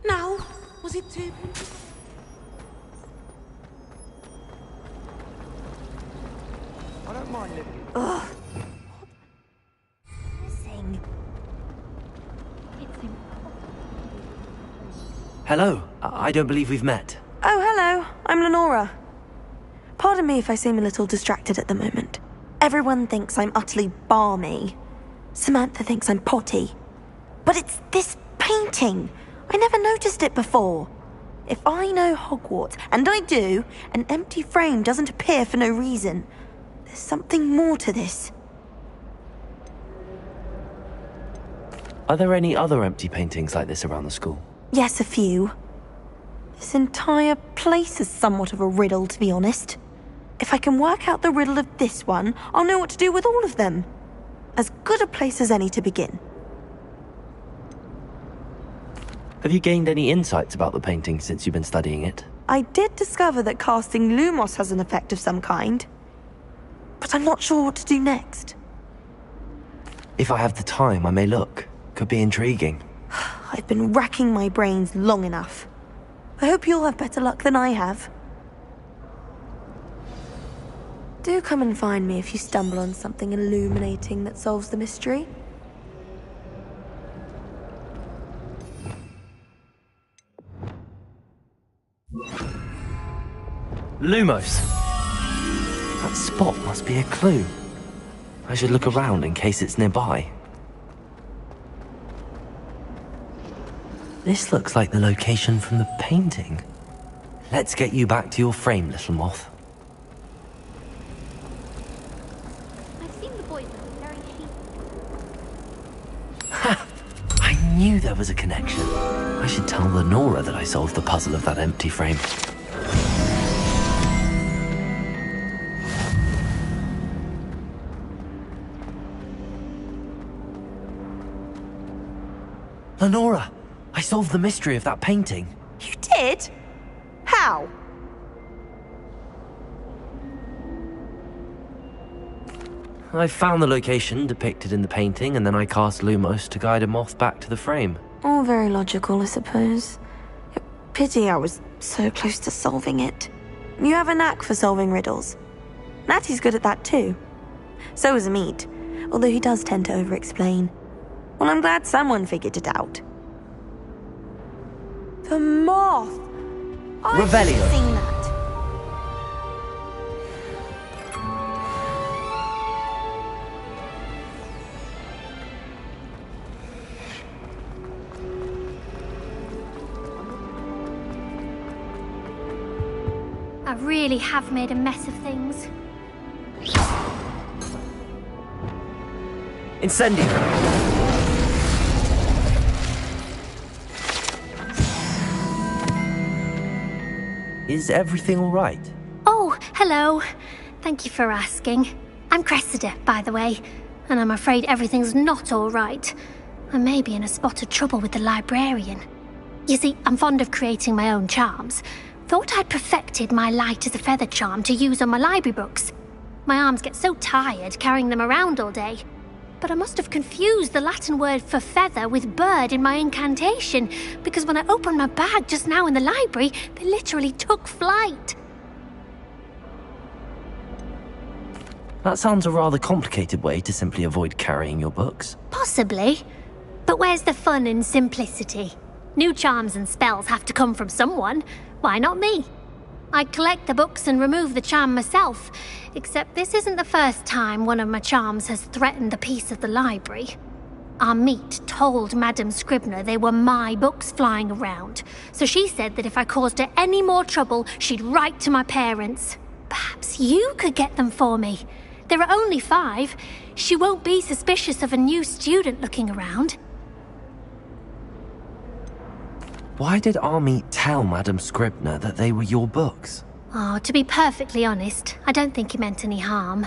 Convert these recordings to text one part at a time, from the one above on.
Now, was it too... I don't mind living. Ugh. Missing. Hello. I don't believe we've met. Oh, hello. I'm Lenora. Pardon me if I seem a little distracted at the moment. Everyone thinks I'm utterly balmy. Samantha thinks I'm potty. But it's this painting. I never noticed it before. If I know Hogwarts, and I do, an empty frame doesn't appear for no reason. There's something more to this. Are there any other empty paintings like this around the school? Yes, a few. This entire place is somewhat of a riddle, to be honest. If I can work out the riddle of this one, I'll know what to do with all of them. As good a place as any to begin. Have you gained any insights about the painting since you've been studying it? I did discover that casting Lumos has an effect of some kind. But I'm not sure what to do next. If I have the time, I may look. Could be intriguing. I've been racking my brains long enough. I hope you'll have better luck than I have. Do come and find me if you stumble on something illuminating that solves the mystery. Lumos! That spot must be a clue. I should look around in case it's nearby. This looks like the location from the painting. Let's get you back to your frame, little moth. I've seen the boys looking very sheep. Ha! I knew there was a connection. I should tell Lenora that I solved the puzzle of that empty frame. Lenora! I solved the mystery of that painting. You did? How? I found the location depicted in the painting, and then I cast Lumos to guide a moth back to the frame. All very logical, I suppose. Pity I was so close to solving it. You have a knack for solving riddles. Natty's good at that too. So is Amit, although he does tend to over-explain. Well, I'm glad someone figured it out. The moth! I've Revelio. seen that. I really have made a mess of things. Incendio! Is everything all right? Oh, hello. Thank you for asking. I'm Cressida, by the way, and I'm afraid everything's not all right. I may be in a spot of trouble with the librarian. You see, I'm fond of creating my own charms. Thought I'd perfected my light as a feather charm to use on my library books. My arms get so tired carrying them around all day. But I must have confused the Latin word for feather with bird in my incantation, because when I opened my bag just now in the library, they literally took flight. That sounds a rather complicated way to simply avoid carrying your books. Possibly. But where's the fun in simplicity? New charms and spells have to come from someone. Why not me? I collect the books and remove the charm myself, except this isn't the first time one of my charms has threatened the peace of the library. Amit told Madame Scribner they were my books flying around, so she said that if I caused her any more trouble, she'd write to my parents. Perhaps you could get them for me. There are only 5. She won't be suspicious of a new student looking around. Why did Amit tell Madame Scribner that they were your books? Oh, to be perfectly honest, I don't think he meant any harm.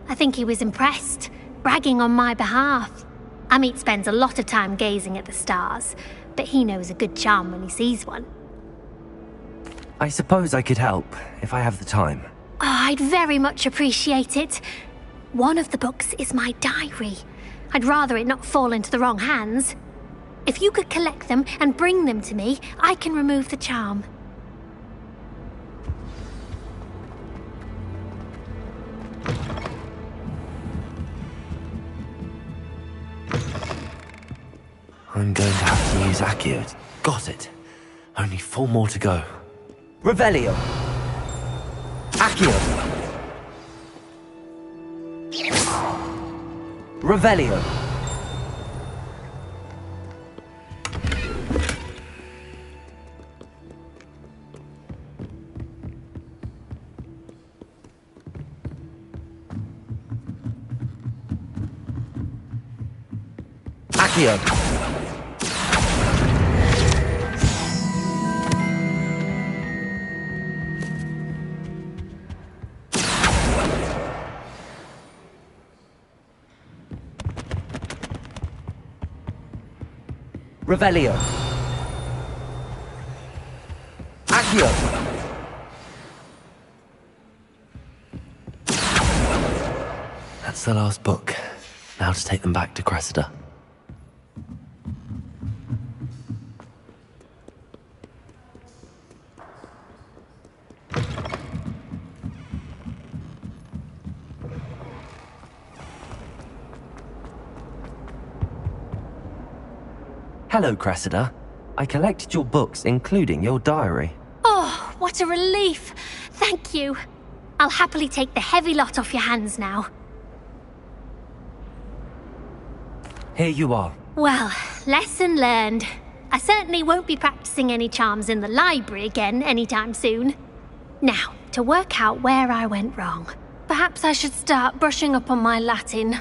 I think he was impressed, bragging on my behalf. Amit spends a lot of time gazing at the stars, but he knows a good charm when he sees one. I suppose I could help, if I have the time. Oh, I'd very much appreciate it. One of the books is my diary. I'd rather it not fall into the wrong hands. If you could collect them and bring them to me, I can remove the charm. I'm going to have to use Accio. Got it. Only 4 more to go. Revelio. Accio. Revelio. Accio. Revelio. Accio. That's the last book. Now to take them back to Cressida. Hello, Cressida. I collected your books, including your diary. Oh, what a relief. Thank you. I'll happily take the heavy lot off your hands now. Here you are. Well, lesson learned. I certainly won't be practicing any charms in the library again anytime soon. Now, to work out where I went wrong. Perhaps I should start brushing up on my Latin.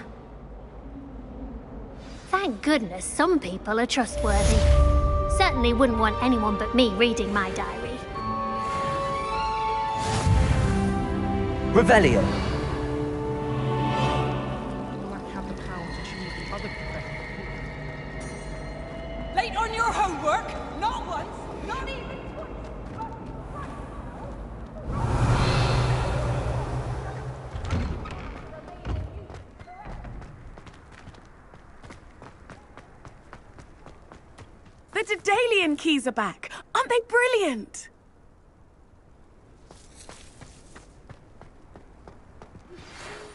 Thank goodness some people are trustworthy. Certainly wouldn't want anyone but me reading my diary. Revelio. Late on your homework? Not once, not even The Daedalian keys are back. Aren't they brilliant?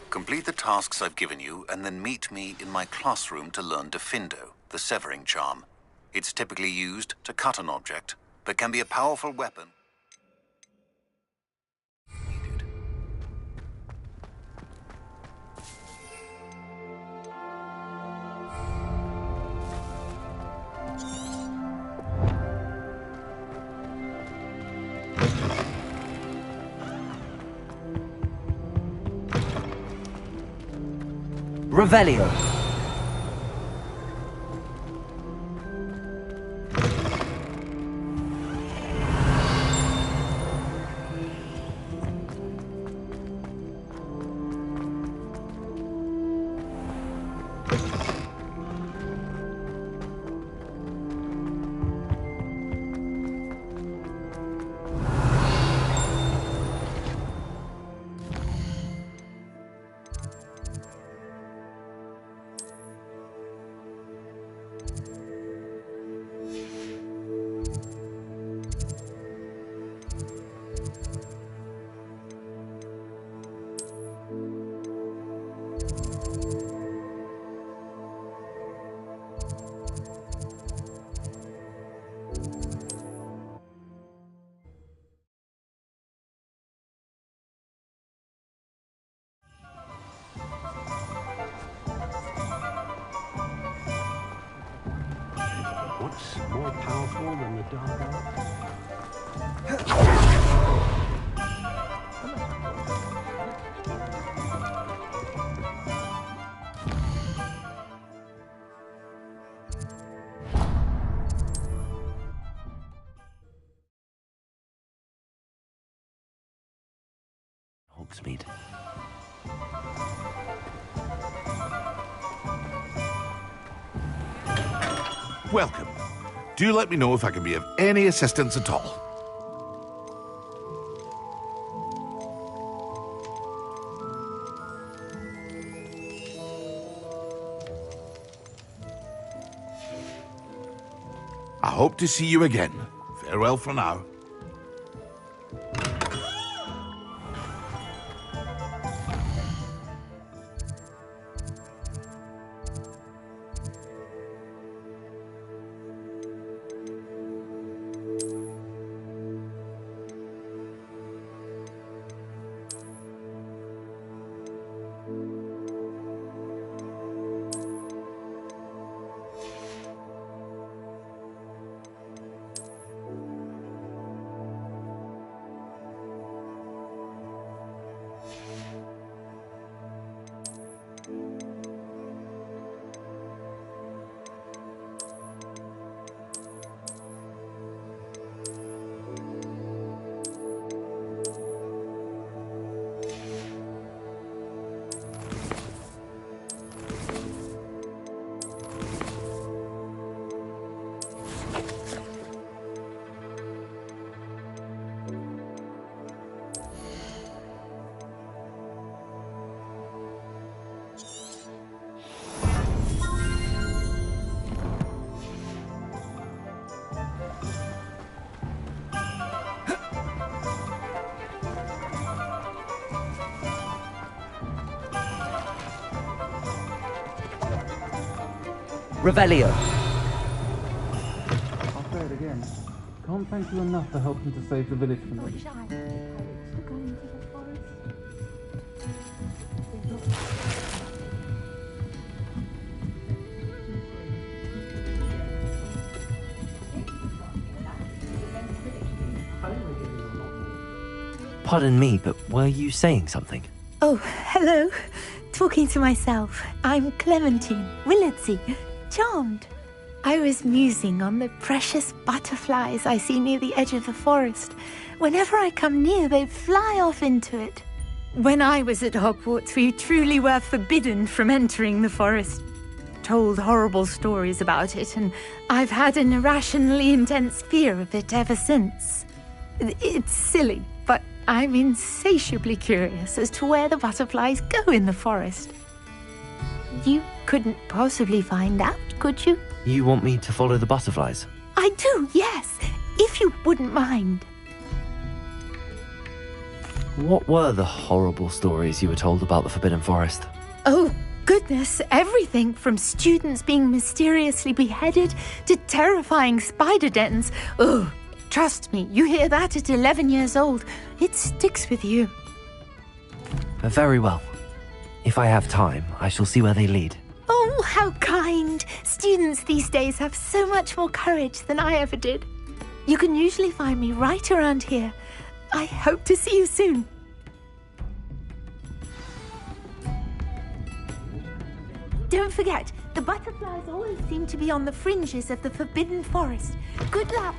Complete the tasks I've given you, and then meet me in my classroom to learn Defindo, the severing charm. It's typically used to cut an object, but can be a powerful weapon. Needed. Revelio. What's more powerful than the dark arts? Hogsmeade. Welcome. Do let me know if I can be of any assistance at all. hope to see you again. Farewell for now. Revelio. I'll say it again. Can't thank you enough for helping to save the village from them. Pardon me, but were you saying something? Oh, hello. Talking to myself. I'm Clementine, Willardsey, charmed. I was musing on the precious butterflies I see near the edge of the forest. Whenever I come near, they fly off into it. When I was at Hogwarts, we truly were forbidden from entering the forest. Told horrible stories about it, and I've had an irrationally intense fear of it ever since. It's silly, but I'm insatiably curious as to where the butterflies go in the forest. You couldn't possibly find out, could you? You want me to follow the butterflies? I do, yes, if you wouldn't mind. What were the horrible stories you were told about the Forbidden Forest? Oh, goodness, everything from students being mysteriously beheaded to terrifying spider dens. Oh, trust me, you hear that at 11 years old, it sticks with you. Very well. If I have time, I shall see where they lead. Oh, how kind! Students these days have so much more courage than I ever did. You can usually find me right around here. I hope to see you soon. Don't forget, the butterflies always seem to be on the fringes of the Forbidden Forest. Good luck!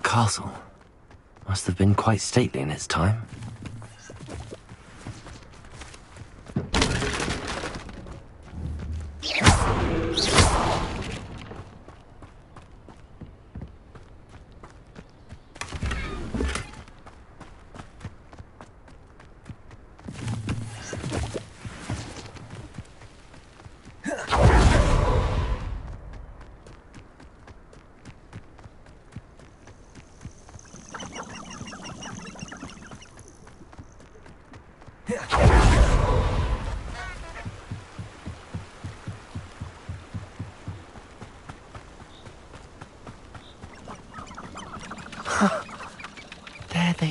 Castle. Must have been quite stately in its time.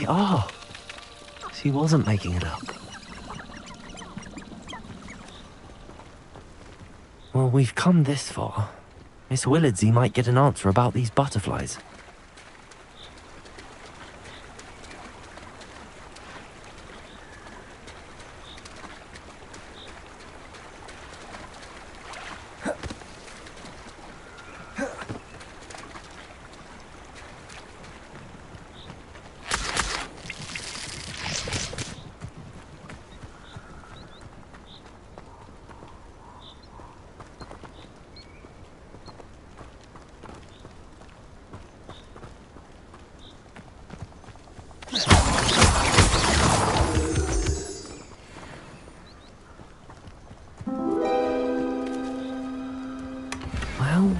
are. She wasn't making it up. Well, we've come this far. Miss Willardsey might get an answer about these butterflies.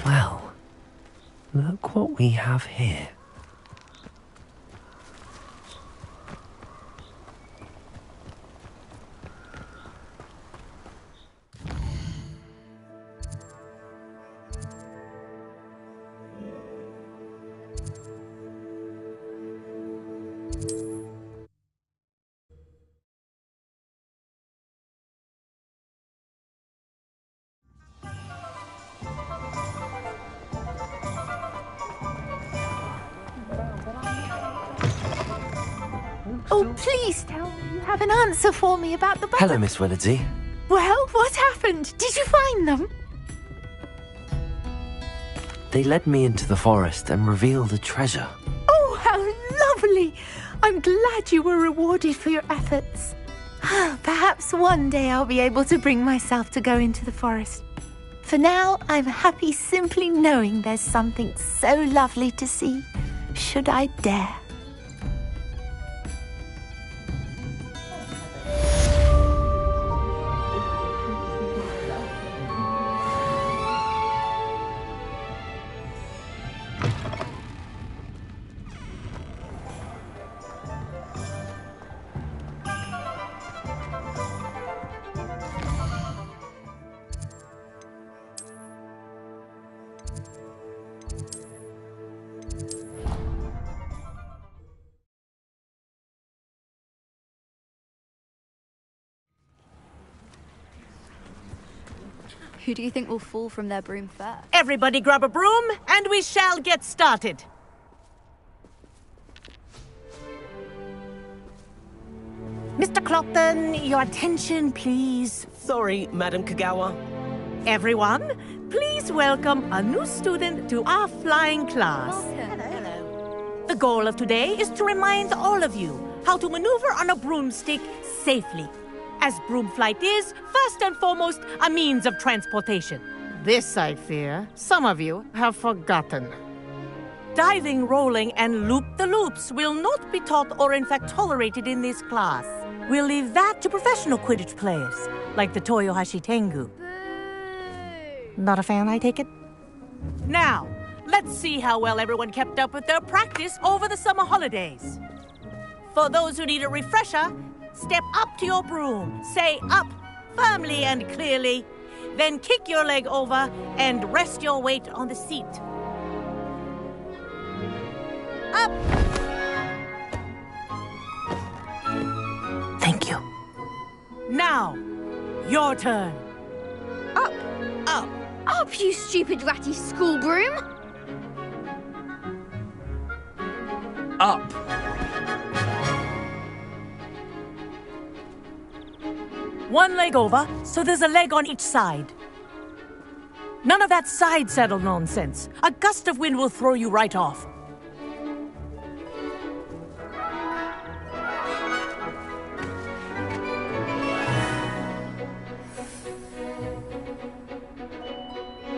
Well, look what we have here. Oh, please tell me you have an answer for me about the Hello, Miss Willardsey. Well, what happened? Did you find them? They led me into the forest and revealed a treasure. Oh, how lovely! I'm glad you were rewarded for your efforts. Perhaps one day I'll be able to bring myself to go into the forest. For now, I'm happy simply knowing there's something so lovely to see, should I dare. Who do you think will fall from their broom first? Everybody grab a broom, and we shall get started. Mr. Clopton, your attention, please. Sorry, Madam Kagawa. Everyone, please welcome a new student to our flying class. Hello. The goal of today is to remind all of you how to maneuver on a broomstick safely, as broom flight is, first and foremost, a means of transportation. This, I fear, some of you have forgotten. Diving, rolling, and loop-the-loops will not be taught or in fact tolerated in this class. We'll leave that to professional Quidditch players, like the Toyohashi Tengu. Not a fan, I take it? Now, let's see how well everyone kept up with their practice over the summer holidays. For those who need a refresher, step up to your broom, say up firmly and clearly, then kick your leg over and rest your weight on the seat. Up! Thank you. Now, your turn. Up! Up! Up, you stupid ratty school broom! Up! One leg over, so there's a leg on each side. None of that side saddle nonsense. A gust of wind will throw you right off.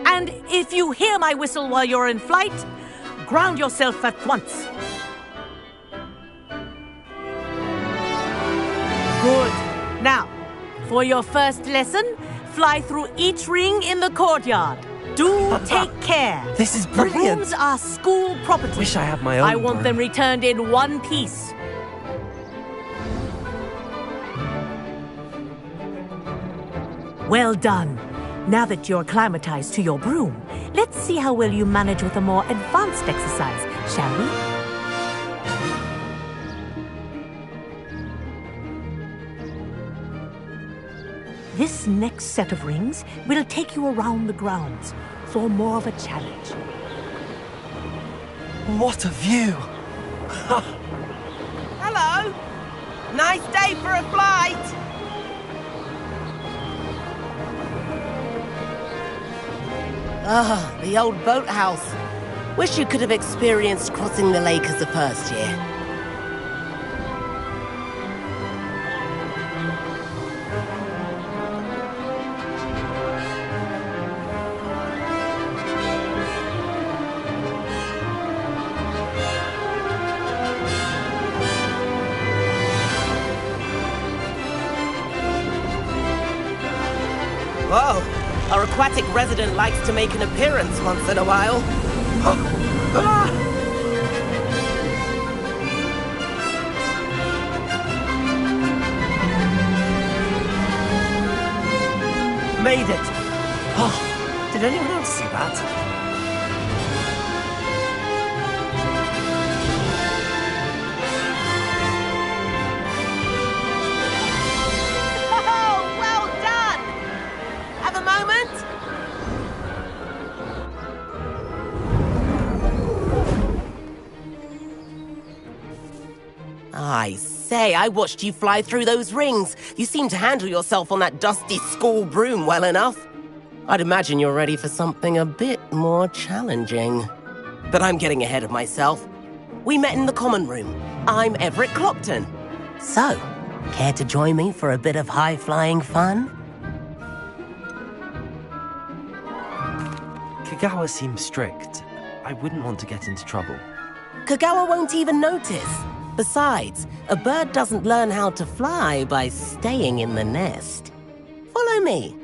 And if you hear my whistle while you're in flight, ground yourself at once. Good. Now, for your first lesson, fly through each ring in the courtyard. Do take care. This is brilliant. The rooms are school property. Wish I had my own I want broom. them returned in one piece. Well done. Now that you're acclimatized to your broom, let's see how well you manage with a more advanced exercise, shall we? This next set of rings will take you around the grounds for more of a challenge. What a view! Hello! Nice day for a flight! Ah, the old boathouse. Wish you could have experienced crossing the lake as a first year. Whoa, our aquatic resident likes to make an appearance once in a while. Made it! Oh, did anyone else see that? Oh, well done! Have a moment? I say, I watched you fly through those rings. You seem to handle yourself on that dusty school broom well enough. I'd imagine you're ready for something a bit more challenging. But I'm getting ahead of myself. We met in the common room. I'm Everett Clopton. So, care to join me for a bit of high-flying fun? Kagawa seems strict. I wouldn't want to get into trouble. Kagawa won't even notice. Besides, a bird doesn't learn how to fly by staying in the nest. Follow me.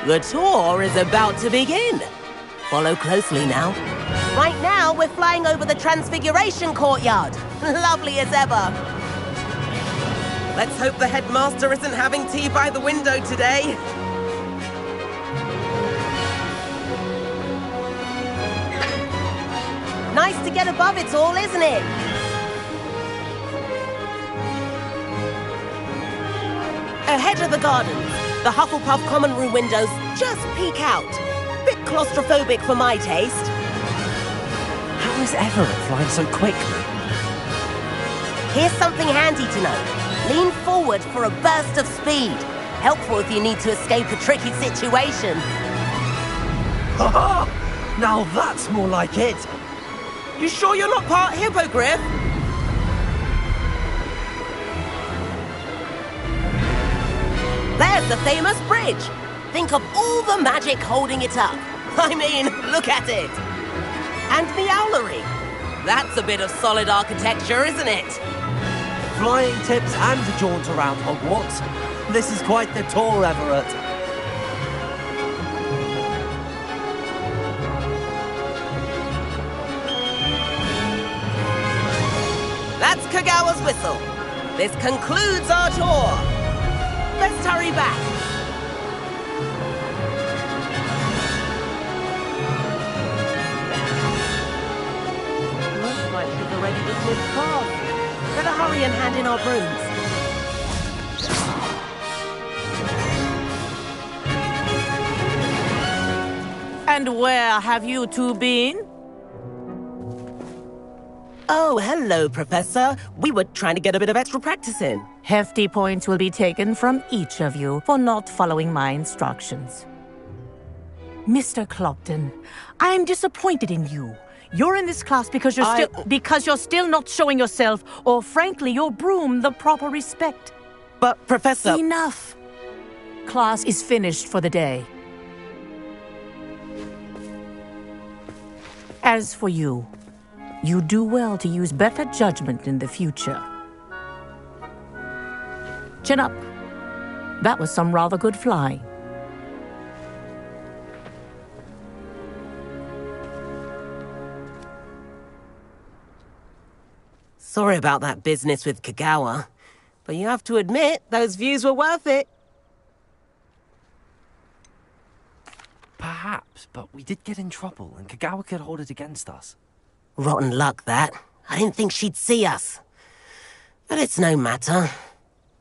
The tour is about to begin. Follow closely now. Right now, we're flying over the Transfiguration Courtyard. Lovely as ever. Let's hope the headmaster isn't having tea by the window today. Nice to get above it all, isn't it? Ahead of the gardens, the Hufflepuff common room windows just peek out. Bit claustrophobic for my taste. How is Everett flying so quickly? Here's something handy to know. Lean forward for a burst of speed. Helpful if you need to escape a tricky situation. Ha ha! Now that's more like it! You sure you're not part hippogriff? There's the famous bridge. Think of all the magic holding it up. I mean, look at it. And the owlery. That's a bit of solid architecture, isn't it? Flying tips and a jaunt around Hogwarts. This is quite the tour, Everett. That's Kagawa's whistle. This concludes our tour. Let's hurry back. Looks like she's already dismissed class. Better hurry and hand in our brooms. And where have you two been? Oh, hello, Professor. We were trying to get a bit of extra practice in. Hefty points will be taken from each of you for not following my instructions. Mr. Clopton, I'm disappointed in you. You're in this class because you're still not showing yourself, or frankly, your broom the proper respect. But, Professor... Enough. Class is finished for the day. As for you, you do well to use better judgment in the future. Chin up. That was some rather good flying. Sorry about that business with Kagawa, but you have to admit, those views were worth it. Perhaps, but we did get in trouble, and Kagawa could hold it against us. Rotten luck, that. I didn't think she'd see us. But it's no matter.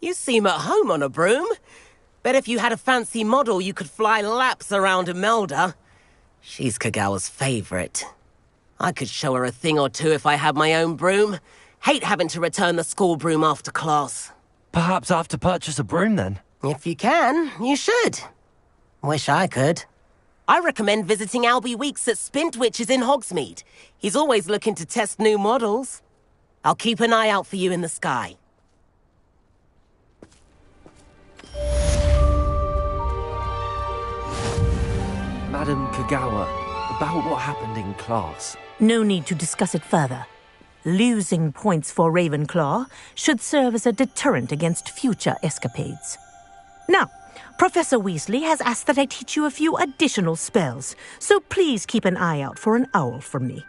You seem at home on a broom. Bet if you had a fancy model, you could fly laps around Imelda. She's Kagawa's favorite. I could show her a thing or two if I had my own broom. Hate having to return the school broom after class. Perhaps I have to purchase a broom then? If you can, you should. Wish I could. I recommend visiting Albie Weeks at Spintwitches in Hogsmeade. He's always looking to test new models. I'll keep an eye out for you in the sky. Madam Kagawa, about what happened in class. No need to discuss it further. Losing points for Ravenclaw should serve as a deterrent against future escapades. Now, Professor Weasley has asked that I teach you a few additional spells, so please keep an eye out for an owl from me.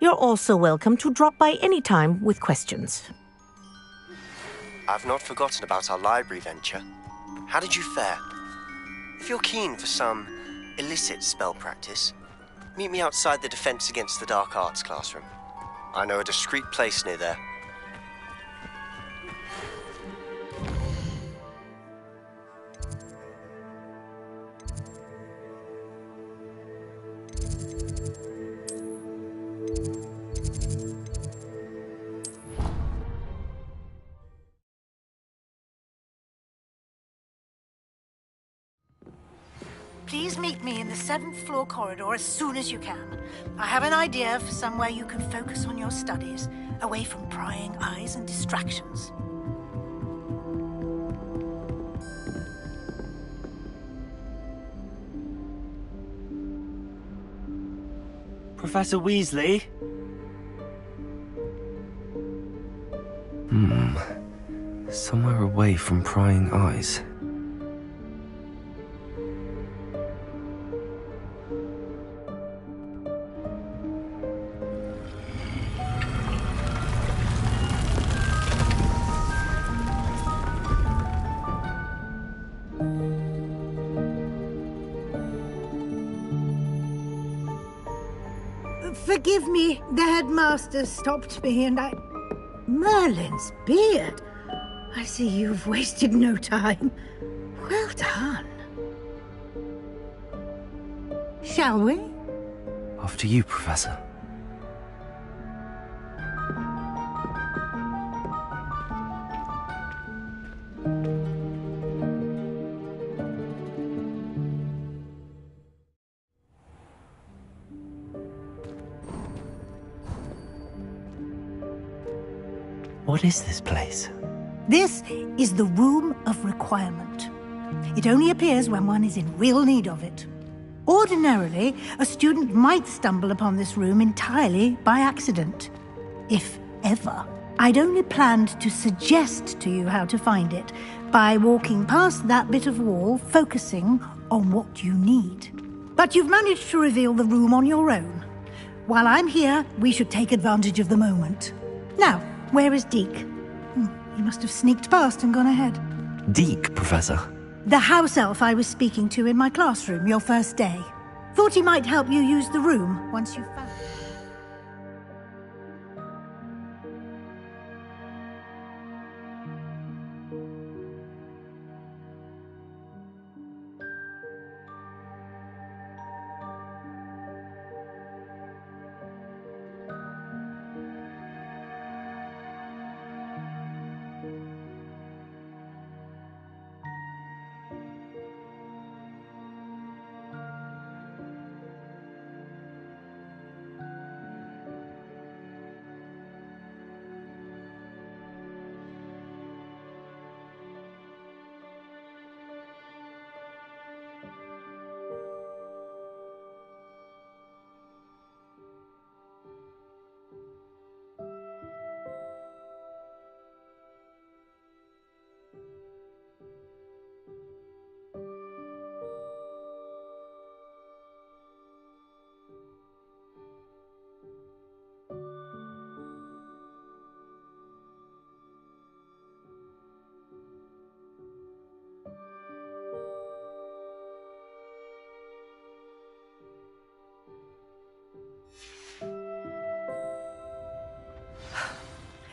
You're also welcome to drop by any time with questions. I've not forgotten about our library venture. How did you fare? If you're keen for some illicit spell practice, meet me outside the Defense Against the Dark Arts classroom. I know a discreet place near there. Please meet me in the 7th floor corridor as soon as you can. I have an idea for somewhere you can focus on your studies, away from prying eyes and distractions. Professor Weasley? Somewhere away from prying eyes. Forgive me, the headmaster stopped me and I... Merlin's beard! I see you've wasted no time. Well done. Shall we? After you, Professor. What is this place? This is the Room of Requirement. It only appears when one is in real need of it. Ordinarily, a student might stumble upon this room entirely by accident. If ever. I'd only planned to suggest to you how to find it by walking past that bit of wall, focusing on what you need. But you've managed to reveal the room on your own. While I'm here, we should take advantage of the moment. Now, where is Deke? He must have sneaked past and gone ahead. Deke, Professor. The house elf I was speaking to in my classroom your first day. Thought he might help you use the room once you've found it.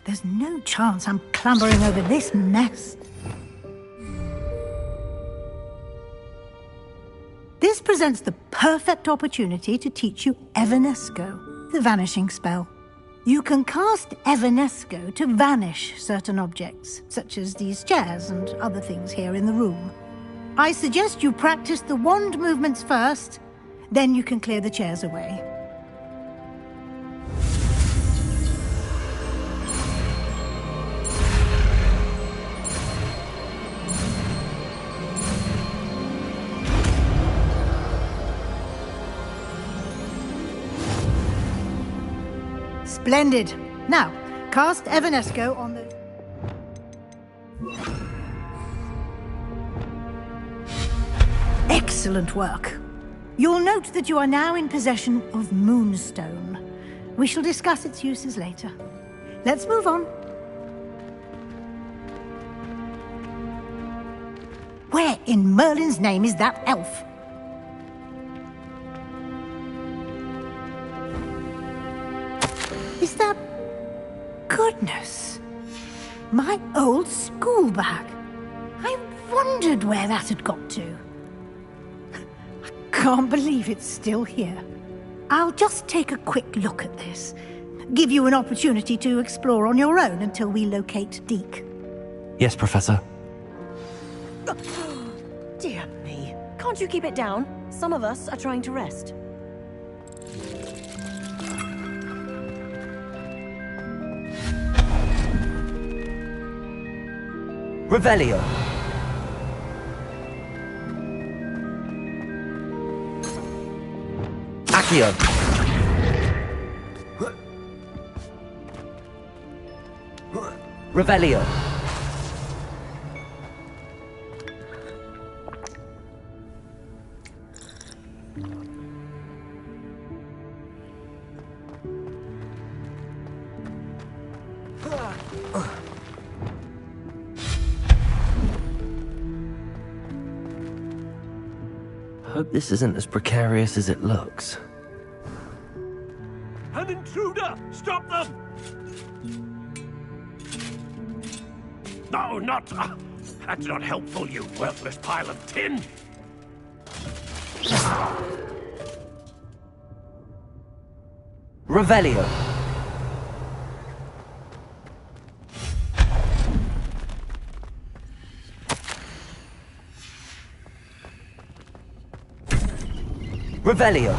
There's no chance I'm clambering over this mess. presents the perfect opportunity to teach you Evanesco, the vanishing spell. You can cast Evanesco to vanish certain objects, such as these chairs and other things here in the room. I suggest you practice the wand movements first, then you can clear the chairs away. Splendid. Now, cast Evanesco on the... Excellent work. You'll note that you are now in possession of Moonstone. We shall discuss its uses later. Let's move on. Where in Merlin's name is that elf? Is that... Goodness! My old school bag. I wondered where that had got to. I can't believe it's still here. I'll just take a quick look at this. Give you an opportunity to explore on your own until we locate Deke. Yes, Professor. Dear me. Can't you keep it down? Some of us are trying to rest. Revelio. Accio. Revelio. Hope this isn't as precarious as it looks. An intruder! Stop them! No, not... that's not helpful, you worthless pile of tin! Revelio. Revelio.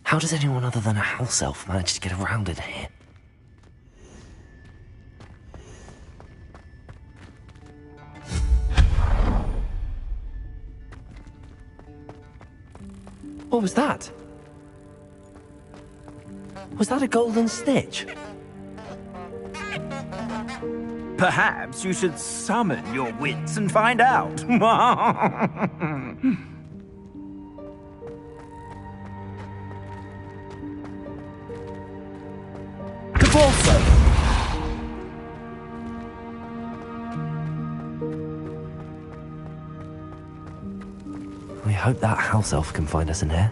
How does anyone other than a house elf manage to get around in here? What was that? Was that a golden stitch? Perhaps you should summon your wits and find out. We hope that house elf can find us in here.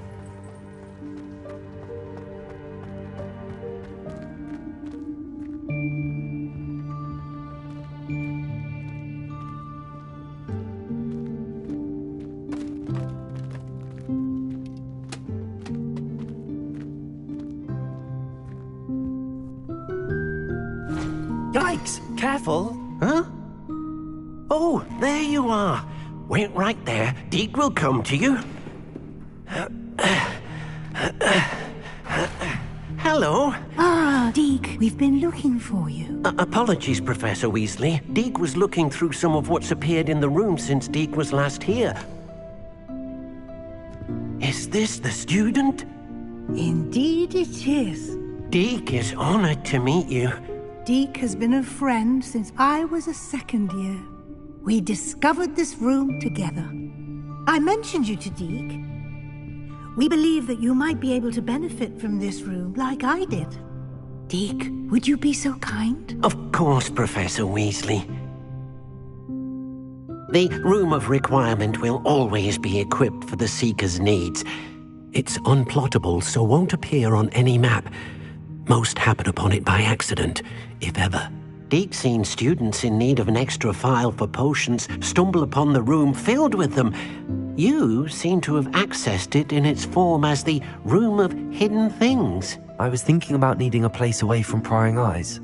Yikes! Careful! Huh? Oh, there you are. Wait right there. Deke will come to you. Hello. Ah, Deke, we've been looking for you. Apologies, Professor Weasley. Deke was looking through some of what's appeared in the room since Deke was last here. Is this the student? Indeed it is. Deke is honored to meet you. Deke has been a friend since I was a second year. We discovered this room together. I mentioned you to Deke. We believe that you might be able to benefit from this room like I did. Deke, would you be so kind? Of course, Professor Weasley. The Room of Requirement will always be equipped for the Seeker's needs. It's unplottable, so won't appear on any map. Most happen upon it by accident, if ever. Deek's seen students in need of an extra file for potions stumble upon the room filled with them. You seem to have accessed it in its form as the Room of Hidden Things. I was thinking about needing a place away from prying eyes.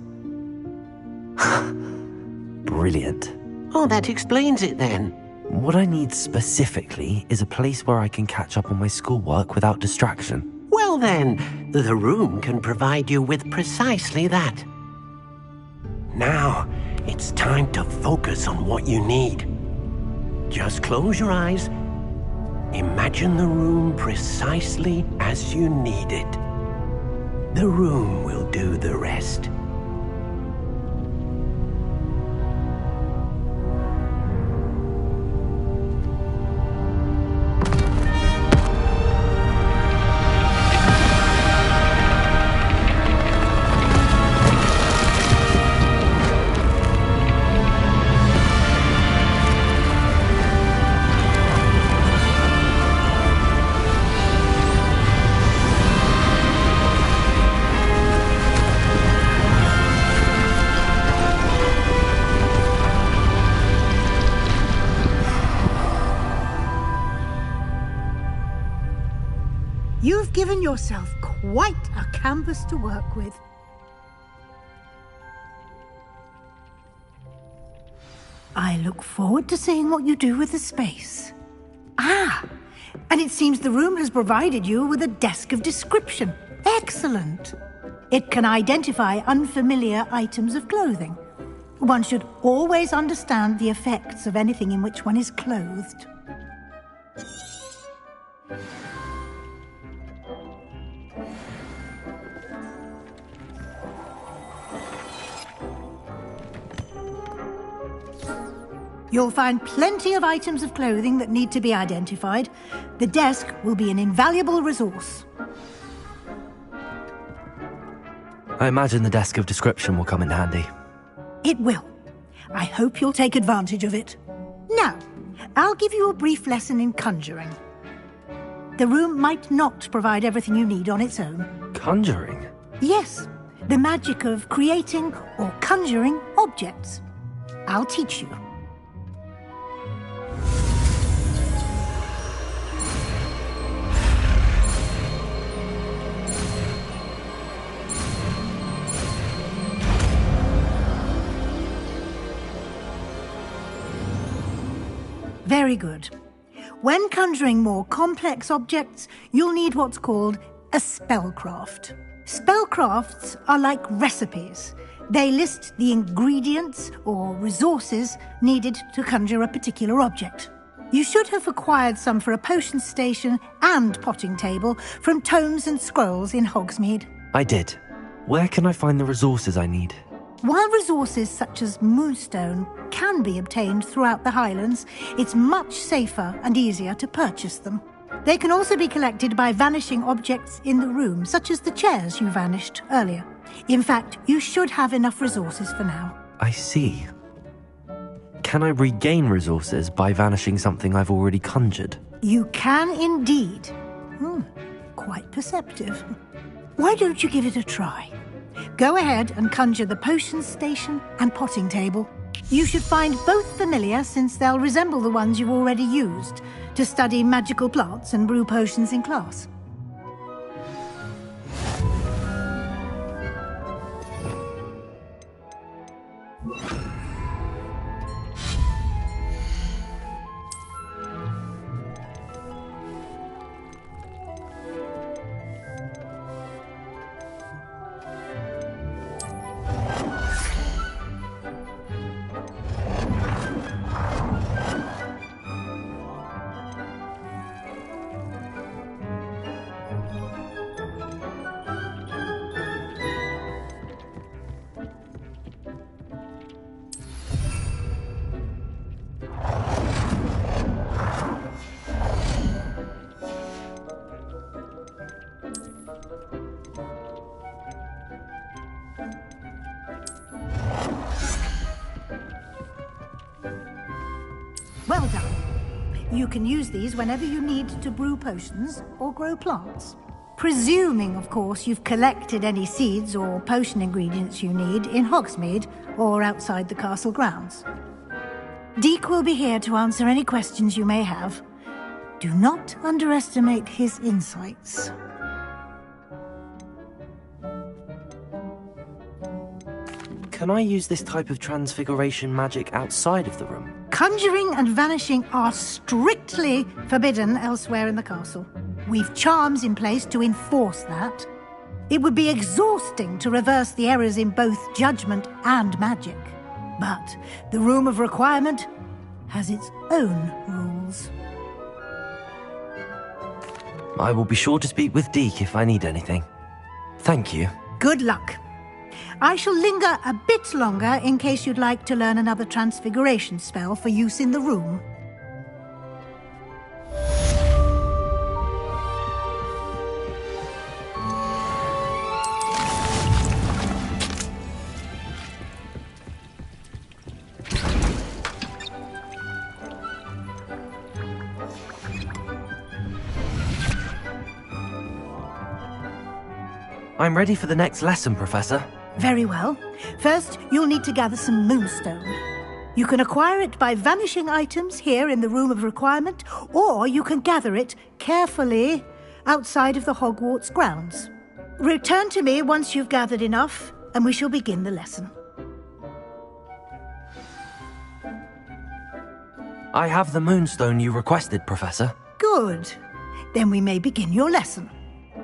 Brilliant. Oh, that explains it then. What I need specifically is a place where I can catch up on my schoolwork without distraction. Well then, the room can provide you with precisely that. Now, it's time to focus on what you need. Just close your eyes. Imagine the room precisely as you need it. The room will do the rest. You've given yourself quite a canvas to work with. I look forward to seeing what you do with the space. Ah, and it seems the room has provided you with a desk of description. Excellent. It can identify unfamiliar items of clothing. One should always understand the effects of anything in which one is clothed. You'll find plenty of items of clothing that need to be identified. The desk will be an invaluable resource. I imagine the desk of description will come in handy. It will. I hope you'll take advantage of it. Now, I'll give you a brief lesson in conjuring. The room might not provide everything you need on its own. Conjuring? Yes, the magic of creating or conjuring objects. I'll teach you. Very good. When conjuring more complex objects, you'll need what's called a spellcraft. Spellcrafts are like recipes. They list the ingredients or resources needed to conjure a particular object. You should have acquired some for a potion station and potting table from tomes and scrolls in Hogsmeade. I did. Where can I find the resources I need? While resources such as moonstone can be obtained throughout the Highlands, it's much safer and easier to purchase them. They can also be collected by vanishing objects in the room, such as the chairs you vanished earlier. In fact, you should have enough resources for now. I see. Can I regain resources by vanishing something I've already conjured? You can indeed. Quite perceptive. Why don't you give it a try? Go ahead and conjure the potion station and potting table. You should find both familiar, since they'll resemble the ones you've already used to study magical plants and brew potions in class. Well done. You can use these whenever you need to brew potions or grow plants. Presuming, of course, you've collected any seeds or potion ingredients you need in Hogsmeade or outside the castle grounds. Deke will be here to answer any questions you may have. Do not underestimate his insights. Can I use this type of transfiguration magic outside of the room? Conjuring and vanishing are strictly forbidden elsewhere in the castle. We've charms in place to enforce that. It would be exhausting to reverse the errors in both judgment and magic. But the Room of Requirement has its own rules. I will be sure to speak with Deke if I need anything. Thank you. Good luck. I shall linger a bit longer in case you'd like to learn another transfiguration spell for use in the room. I'm ready for the next lesson, Professor. Very well. First, you'll need to gather some moonstone. You can acquire it by vanishing items here in the Room of Requirement, or you can gather it carefully outside of the Hogwarts grounds. Return to me once you've gathered enough, and we shall begin the lesson. I have the moonstone you requested, Professor. Good. Then we may begin your lesson.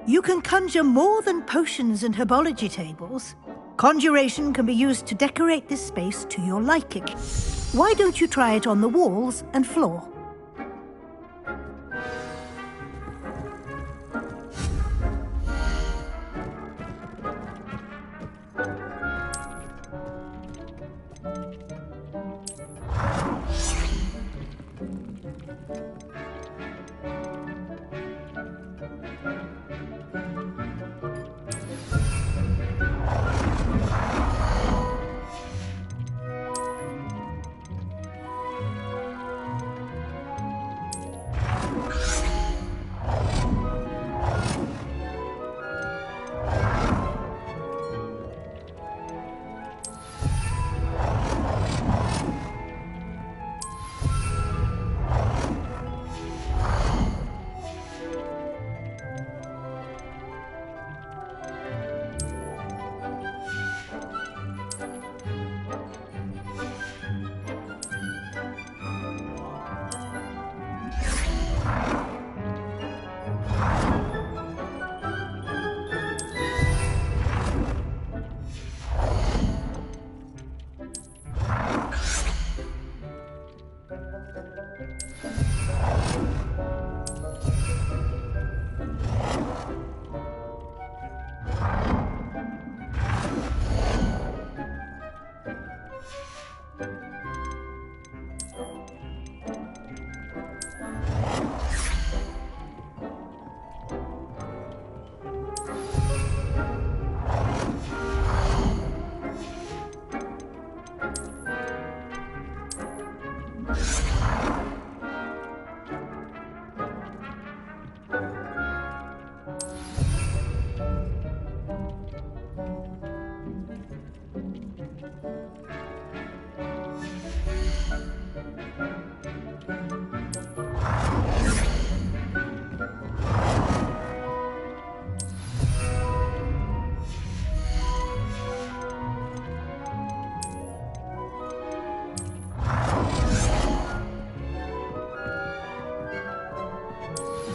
You can conjure more than potions and herbology tables. Conjuration can be used to decorate this space to your liking. Why don't you try it on the walls and floor?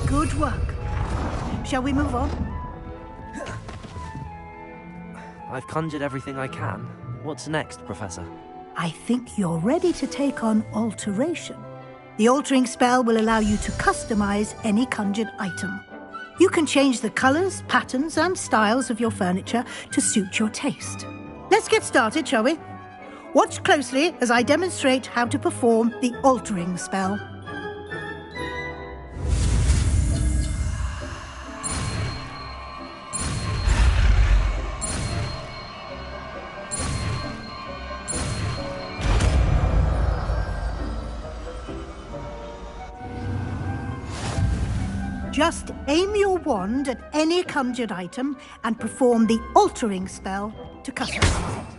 Good work. Shall we move on? I've conjured everything I can. What's next, Professor? I think you're ready to take on alteration. The altering spell will allow you to customize any conjured item. You can change the colors, patterns, and styles of your furniture to suit your taste. Let's get started, shall we? Watch closely as I demonstrate how to perform the altering spell. Just aim your wand at any conjured item and perform the altering spell to customize it.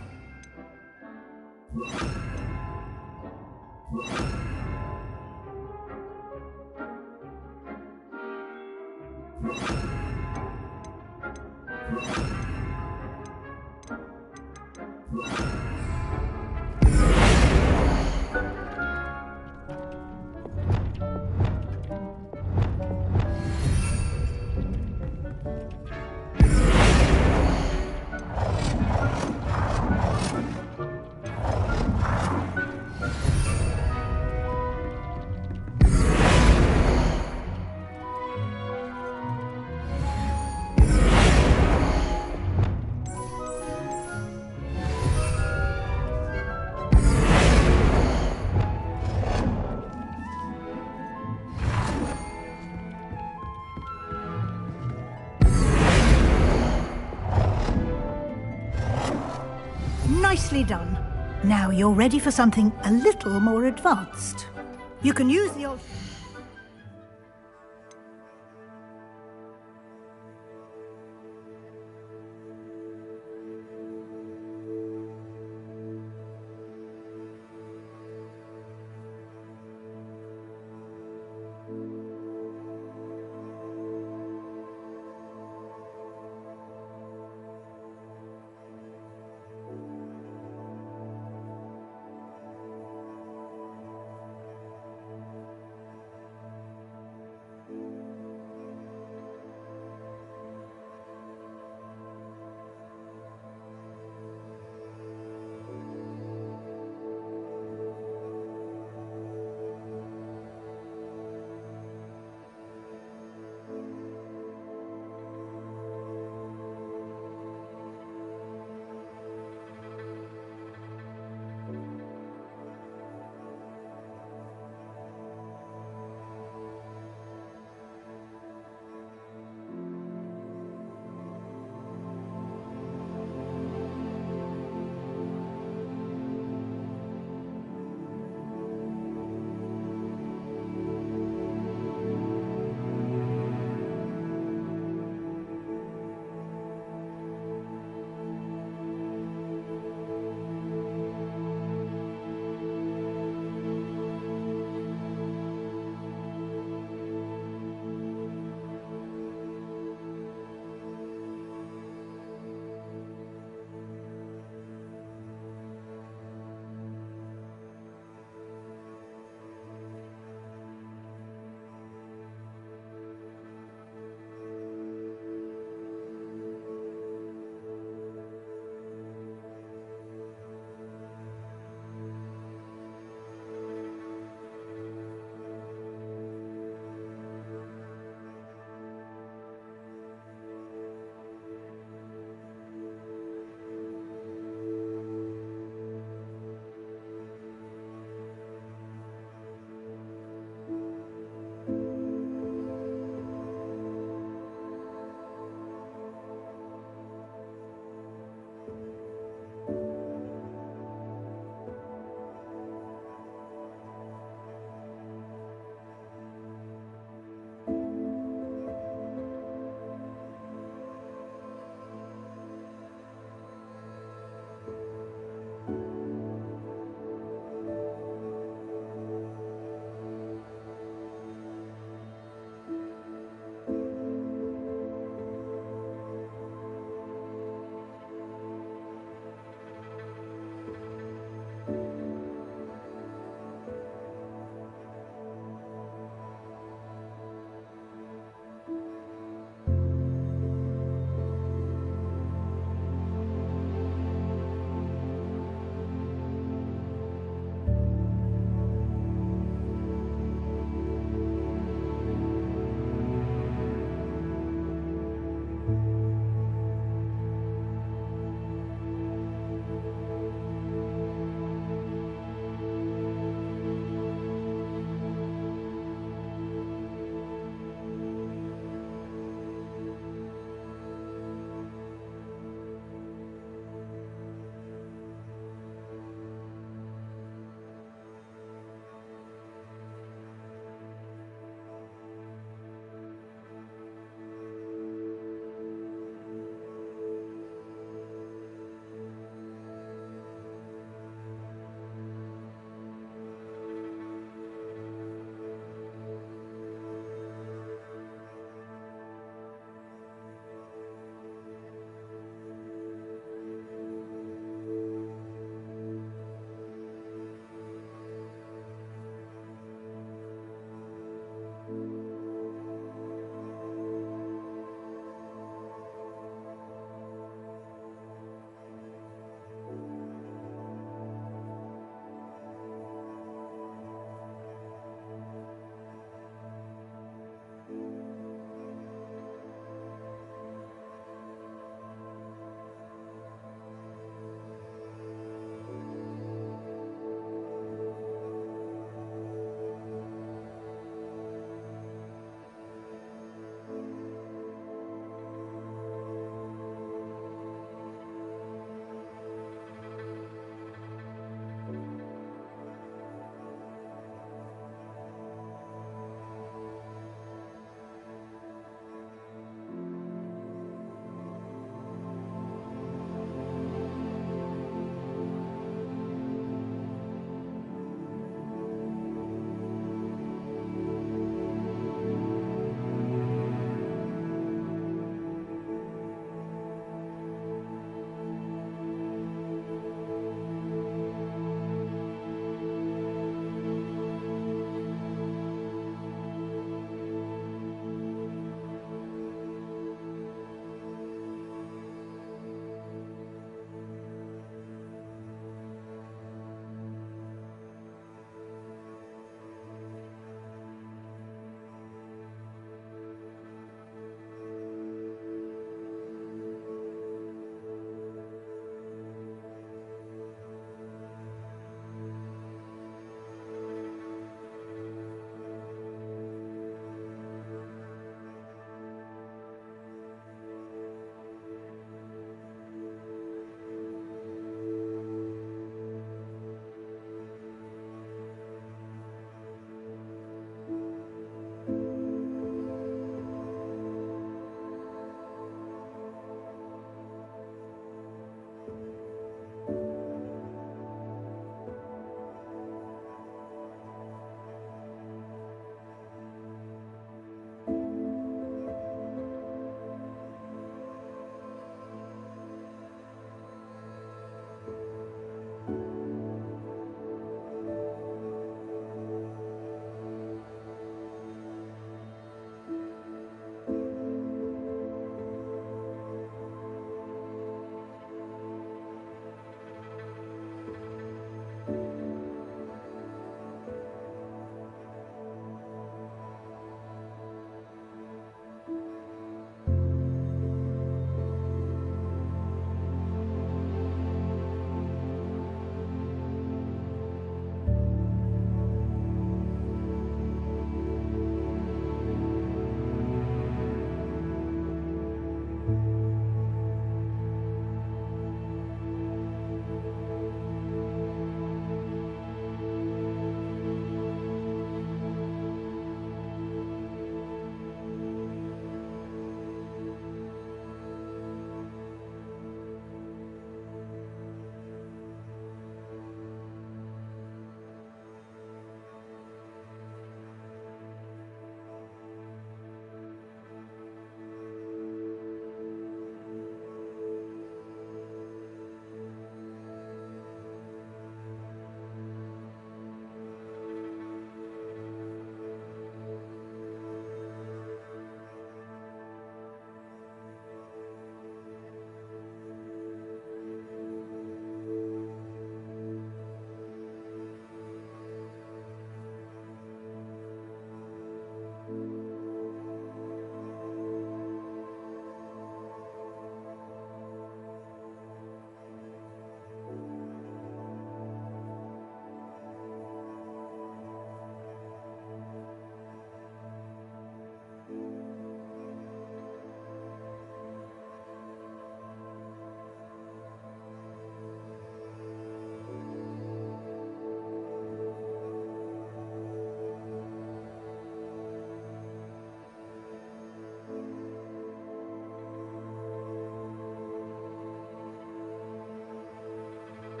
Nicely done. Now you're ready for something a little more advanced. You can use the old...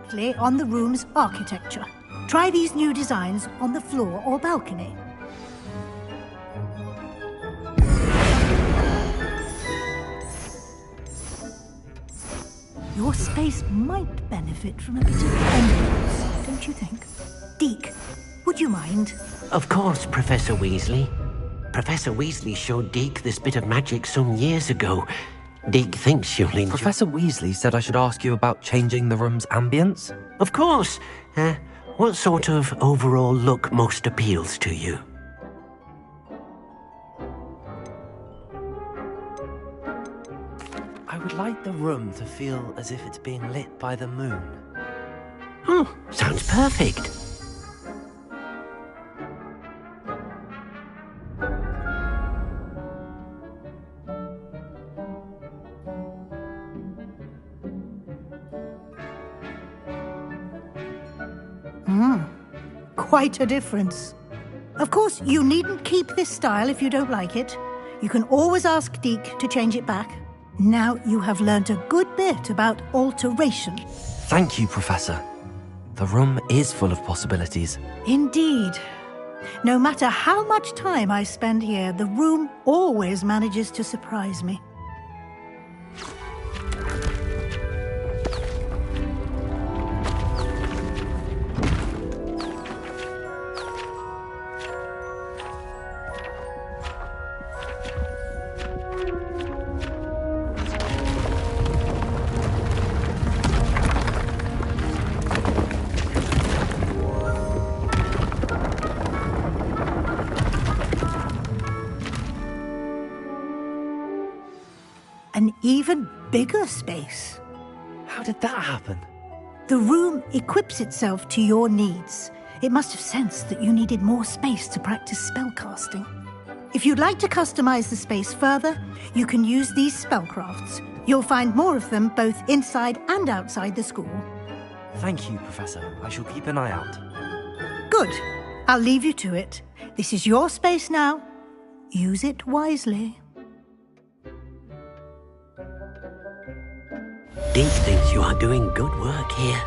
directly on the room's architecture. Try these new designs on the floor or balcony. Your space might benefit from a bit of ambience, don't you think? Deke, would you mind? Of course, Professor Weasley. Professor Weasley showed Deke this bit of magic some years ago. Deke thinks you'll enjoy... Professor Weasley said I should ask you about changing the room's ambience? Of course. What sort of overall look most appeals to you? I would like the room to feel as if it's being lit by the moon. Oh, sounds perfect. Quite a difference. Of course, you needn't keep this style if you don't like it. You can always ask Deke to change it back. Now you have learnt a good bit about alteration. Thank you, Professor. The room is full of possibilities. Indeed. No matter how much time I spend here, the room always manages to surprise me. An even bigger space. How did that happen? The room equips itself to your needs. It must have sensed that you needed more space to practice spellcasting. If you'd like to customize the space further, you can use these spellcrafts. You'll find more of them both inside and outside the school. Thank you, Professor. I shall keep an eye out. Good. I'll leave you to it. This is your space now. Use it wisely. Deke thinks you are doing good work here.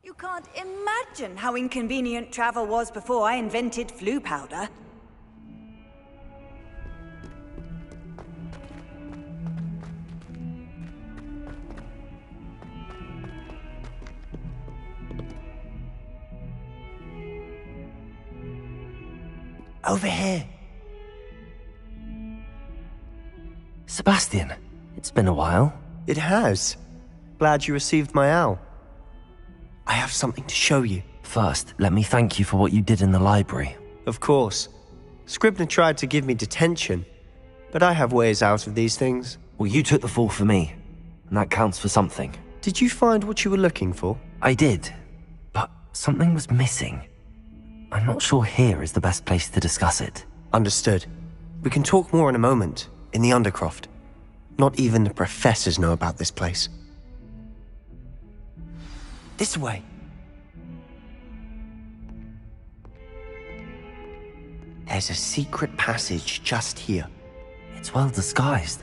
You can't imagine how inconvenient travel was before I invented flu powder. Over here. Sebastian, it's been a while. It has. Glad you received my owl. I have something to show you. First, let me thank you for what you did in the library. Of course. Scribner tried to give me detention, but I have ways out of these things. Well, you took the fall for me, and that counts for something. Did you find what you were looking for? I did, but something was missing. I'm not sure here is the best place to discuss it. Understood. We can talk more in a moment, in the Undercroft. Not even the professors know about this place. This way. There's a secret passage just here. It's well disguised.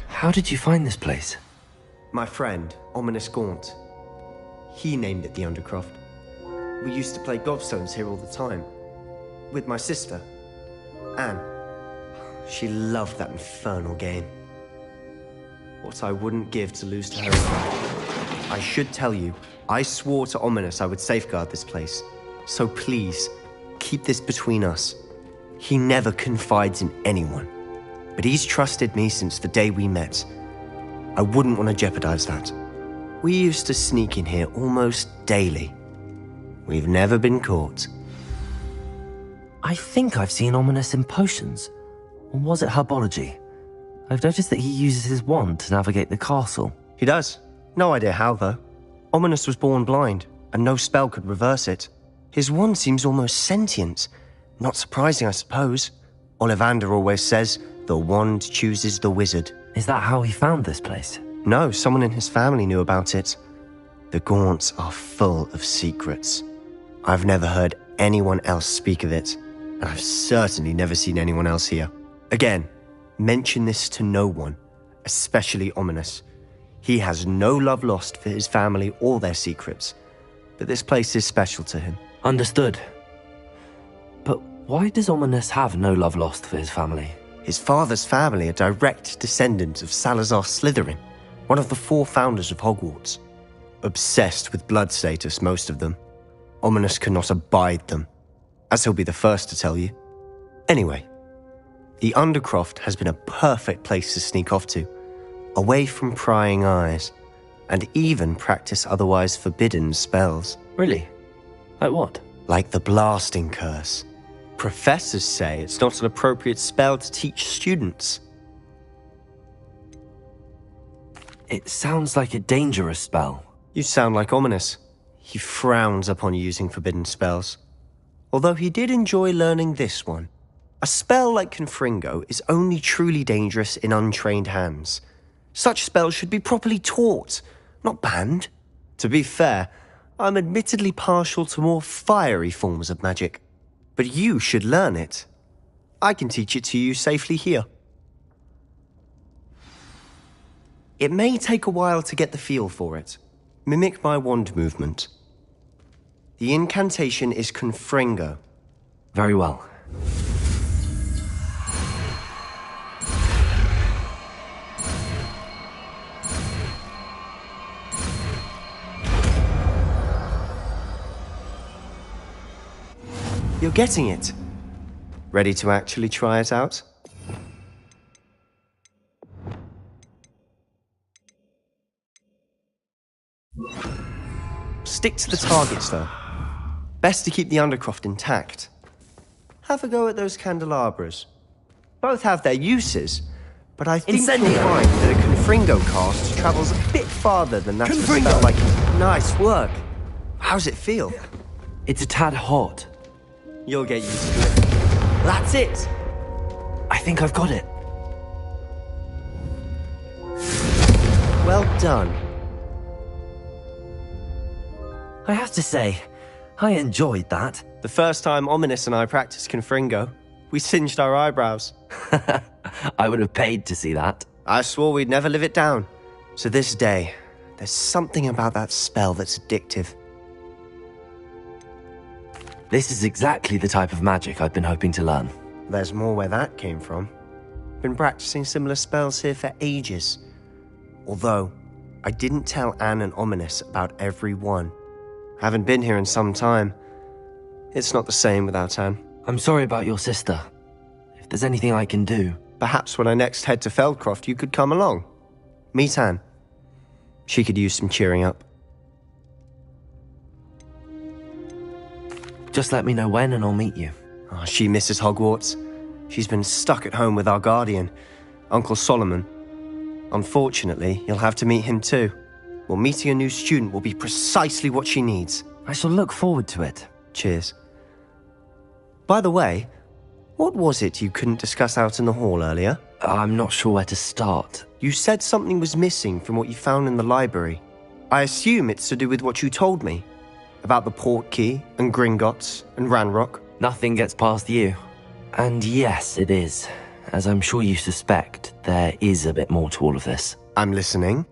How did you find this place? My friend, Ominous Gaunt. He named it the Undercroft. We used to play gobstones here all the time. With my sister, Anne. She loved that infernal game. What I wouldn't give to lose to her again. I should tell you, I swore to Ominous I would safeguard this place. So please, keep this between us. He never confides in anyone, but he's trusted me since the day we met. I wouldn't want to jeopardize that. We used to sneak in here almost daily. We've never been caught. I think I've seen Ominous in potions. Or was it herbology? I've noticed that he uses his wand to navigate the castle. He does. No idea how, though. Ominous was born blind, and no spell could reverse it. His wand seems almost sentient. Not surprising, I suppose. Ollivander always says, the wand chooses the wizard. Is that how he found this place? No, someone in his family knew about it. The Gaunts are full of secrets. I've never heard anyone else speak of it, and I've certainly never seen anyone else here. Again, mention this to no one, especially Ominous. He has no love lost for his family or their secrets, but this place is special to him. Understood. But why does Ominous have no love lost for his family? His father's family are direct descendants of Salazar Slytherin, one of the 4 founders of Hogwarts. Obsessed with blood status, most of them. Ominous cannot abide them, as he'll be the first to tell you. Anyway, the Undercroft has been a perfect place to sneak off to, away from prying eyes, and even practice otherwise forbidden spells. Really? Like what? Like the blasting curse. Professors say it's not an appropriate spell to teach students. It sounds like a dangerous spell. You sound like Ominous. He frowns upon using forbidden spells. Although he did enjoy learning this one. A spell like Confringo is only truly dangerous in untrained hands. Such spells should be properly taught, not banned. To be fair, I'm admittedly partial to more fiery forms of magic. But you should learn it. I can teach it to you safely here. It may take a while to get the feel for it. Mimic my wand movement. The incantation is Confringo. Very well. You're getting it. Ready to actually try it out? Stick to the targets, though. Best to keep the Undercroft intact. Have a go at those candelabras. Both have their uses, but I think you'll find that a Confringo cast travels a bit farther than that of a spell like... Nice work. How's it feel? It's a tad hot. You'll get used to it. That's it! I think I've got it. Well done. I have to say, I enjoyed that. The first time Ominous and I practiced Confringo, we singed our eyebrows. I would have paid to see that. I swore we'd never live it down. So this day, there's something about that spell that's addictive. This is exactly the type of magic I've been hoping to learn. There's more where that came from. Been practicing similar spells here for ages. Although, I didn't tell Anne and Ominous about every one. Haven't been here in some time. It's not the same without Anne. I'm sorry about your sister. If there's anything I can do... Perhaps when I next head to Feldcroft, you could come along. Meet Anne. She could use some cheering up. Just let me know when and I'll meet you. Oh, she misses Hogwarts. She's been stuck at home with our guardian, Uncle Solomon. Unfortunately, you'll have to meet him too. Well, meeting a new student will be precisely what she needs. I shall look forward to it. Cheers. By the way, what was it you couldn't discuss out in the hall earlier? I'm not sure where to start. You said something was missing from what you found in the library. I assume it's to do with what you told me. About the Portkey, and Gringotts, and Ranrock. Nothing gets past you. And yes, it is. As I'm sure you suspect, there is a bit more to all of this. I'm listening.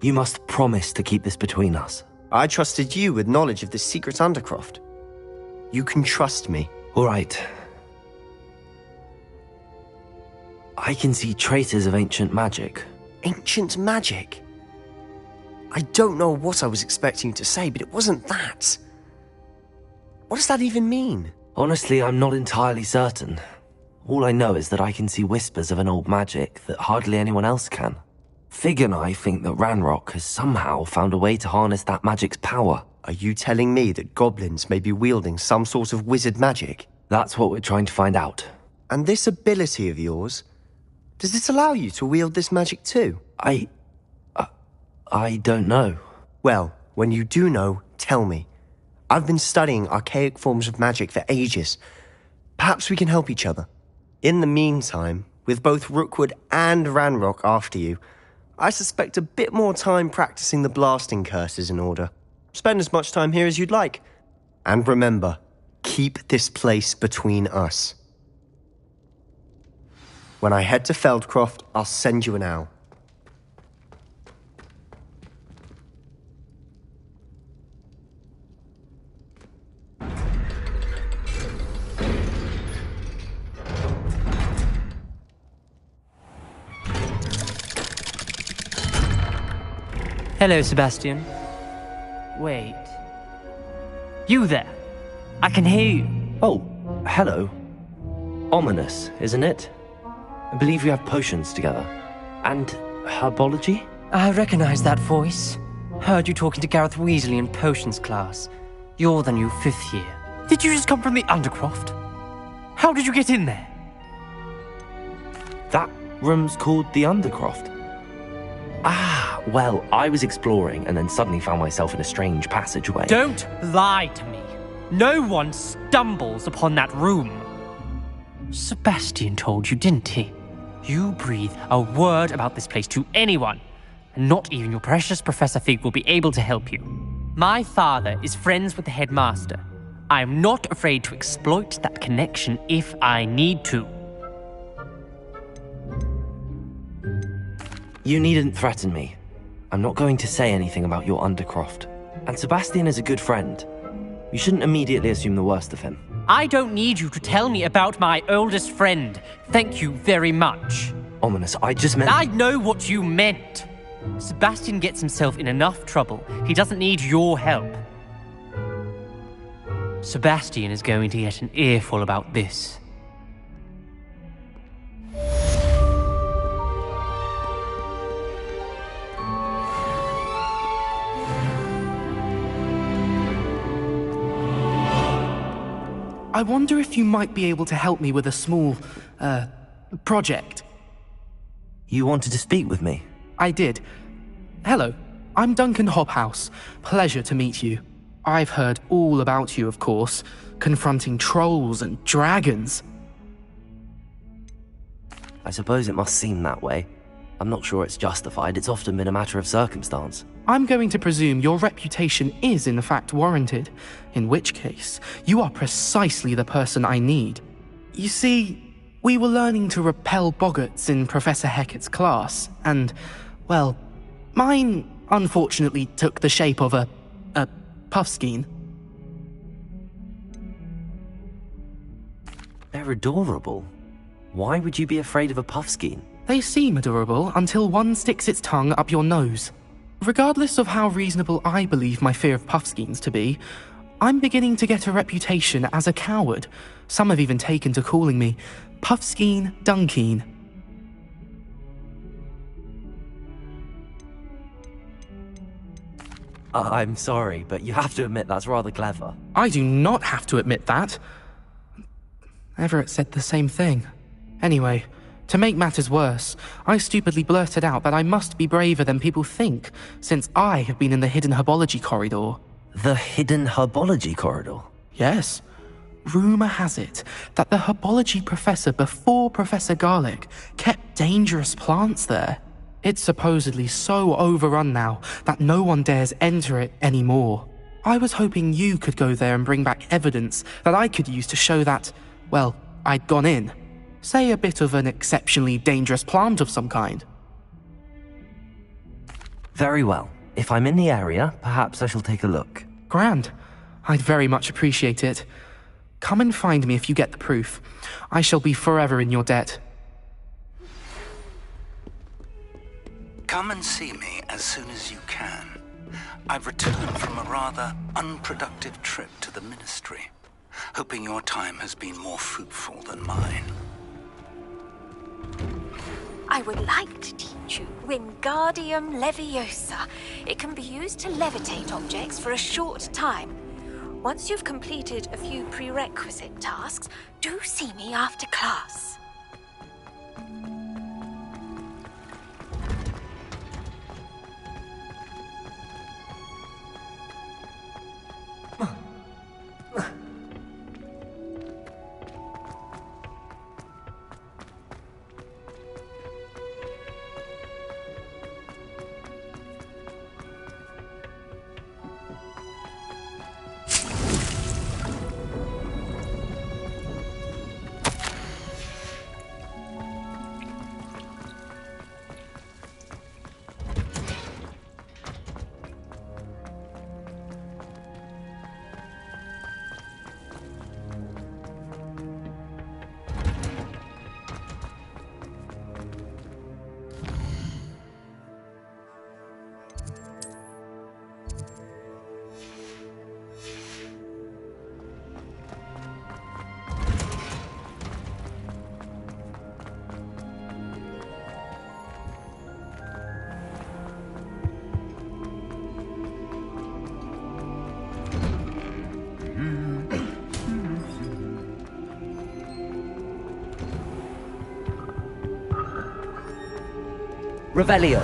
You must promise to keep this between us. I trusted you with knowledge of this secret Undercroft. You can trust me. All right. I can see traces of ancient magic. Ancient magic? I don't know what I was expecting you to say, but it wasn't that. What does that even mean? Honestly, I'm not entirely certain. All I know is that I can see whispers of an old magic that hardly anyone else can. Fig and I think that Ranrock has somehow found a way to harness that magic's power. Are you telling me that goblins may be wielding some sort of wizard magic? That's what we're trying to find out. And this ability of yours, does it allow you to wield this magic too? I don't know. Well, when you do know, tell me. I've been studying archaic forms of magic for ages. Perhaps we can help each other. In the meantime, with both Rookwood and Ranrock after you, I suspect a bit more time practicing the blasting curse is in order. Spend as much time here as you'd like. And remember, keep this place between us. When I head to Feldcroft, I'll send you an owl. Hello, Sebastian. Wait. You there? I can hear you. Oh, hello. Ominous, isn't it? I believe we have potions together. And herbology? I recognize that voice. Heard you talking to Gareth Weasley in potions class. You're the new 5th year. Did you just come from the Undercroft? How did you get in there? That room's called the Undercroft. Ah, well, I was exploring and then suddenly found myself in a strange passageway. Don't lie to me. No one stumbles upon that room. Sebastian told you, didn't he? You breathe a word about this place to anyone, and not even your precious Professor Fig will be able to help you. My father is friends with the headmaster. I am not afraid to exploit that connection if I need to. You needn't threaten me. I'm not going to say anything about your Undercroft. And Sebastian is a good friend. You shouldn't immediately assume the worst of him. I don't need you to tell me about my oldest friend. Thank you very much. Ominous, I just meant... I know what you meant. Sebastian gets himself in enough trouble. He doesn't need your help. Sebastian is going to get an earful about this. I wonder if you might be able to help me with a small, project. You wanted to speak with me? I did. Hello, I'm Duncan Hobhouse. Pleasure to meet you. I've heard all about you, of course, confronting trolls and dragons. I suppose it must seem that way. I'm not sure it's justified. It's often been a matter of circumstance. I'm going to presume your reputation is in fact warranted, in which case, you are precisely the person I need. You see, we were learning to repel boggarts in Professor Hecat's class, and, well, mine unfortunately took the shape of a puffskein. They're adorable. Why would you be afraid of a puffskein? They seem adorable until one sticks its tongue up your nose. Regardless of how reasonable I believe my fear of puffskeins to be, I'm beginning to get a reputation as a coward. Some have even taken to calling me Puffskein Dunkeen. I'm sorry, but you have to admit that's rather clever. I do not have to admit that. Everett said the same thing. Anyway, to make matters worse, I stupidly blurted out that I must be braver than people think, since I have been in the hidden herbology corridor. The hidden herbology corridor? Yes. Rumour has it that the herbology professor before Professor Garlick kept dangerous plants there. It's supposedly so overrun now that no one dares enter it anymore. I was hoping you could go there and bring back evidence that I could use to show that, well, I'd gone in. Say a bit of an exceptionally dangerous plant of some kind. Very well. If I'm in the area, perhaps I shall take a look. Grand. I'd very much appreciate it. Come and find me if you get the proof. I shall be forever in your debt. Come and see me as soon as you can. I've returned from a rather unproductive trip to the Ministry, hoping your time has been more fruitful than mine. I would like to teach you Wingardium Leviosa. It can be used to levitate objects for a short time. Once you've completed a few prerequisite tasks, do see me after class. Revelio.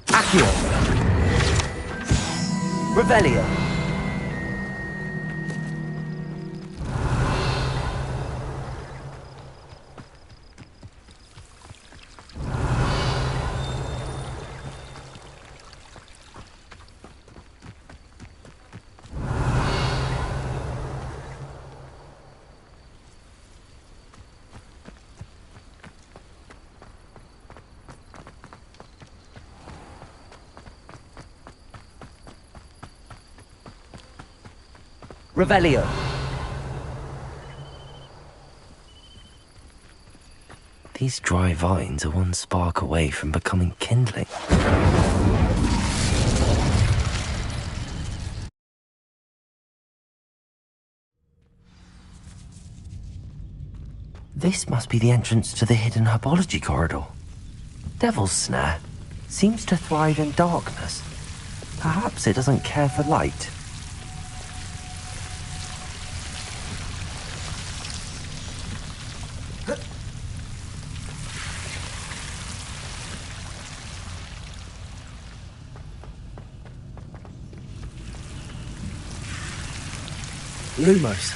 Accio. Revelio. Revelio. These dry vines are one spark away from becoming kindling. This must be the entrance to the hidden herbology corridor. Devil's Snare seems to thrive in darkness. Perhaps it doesn't care for light. Lumos.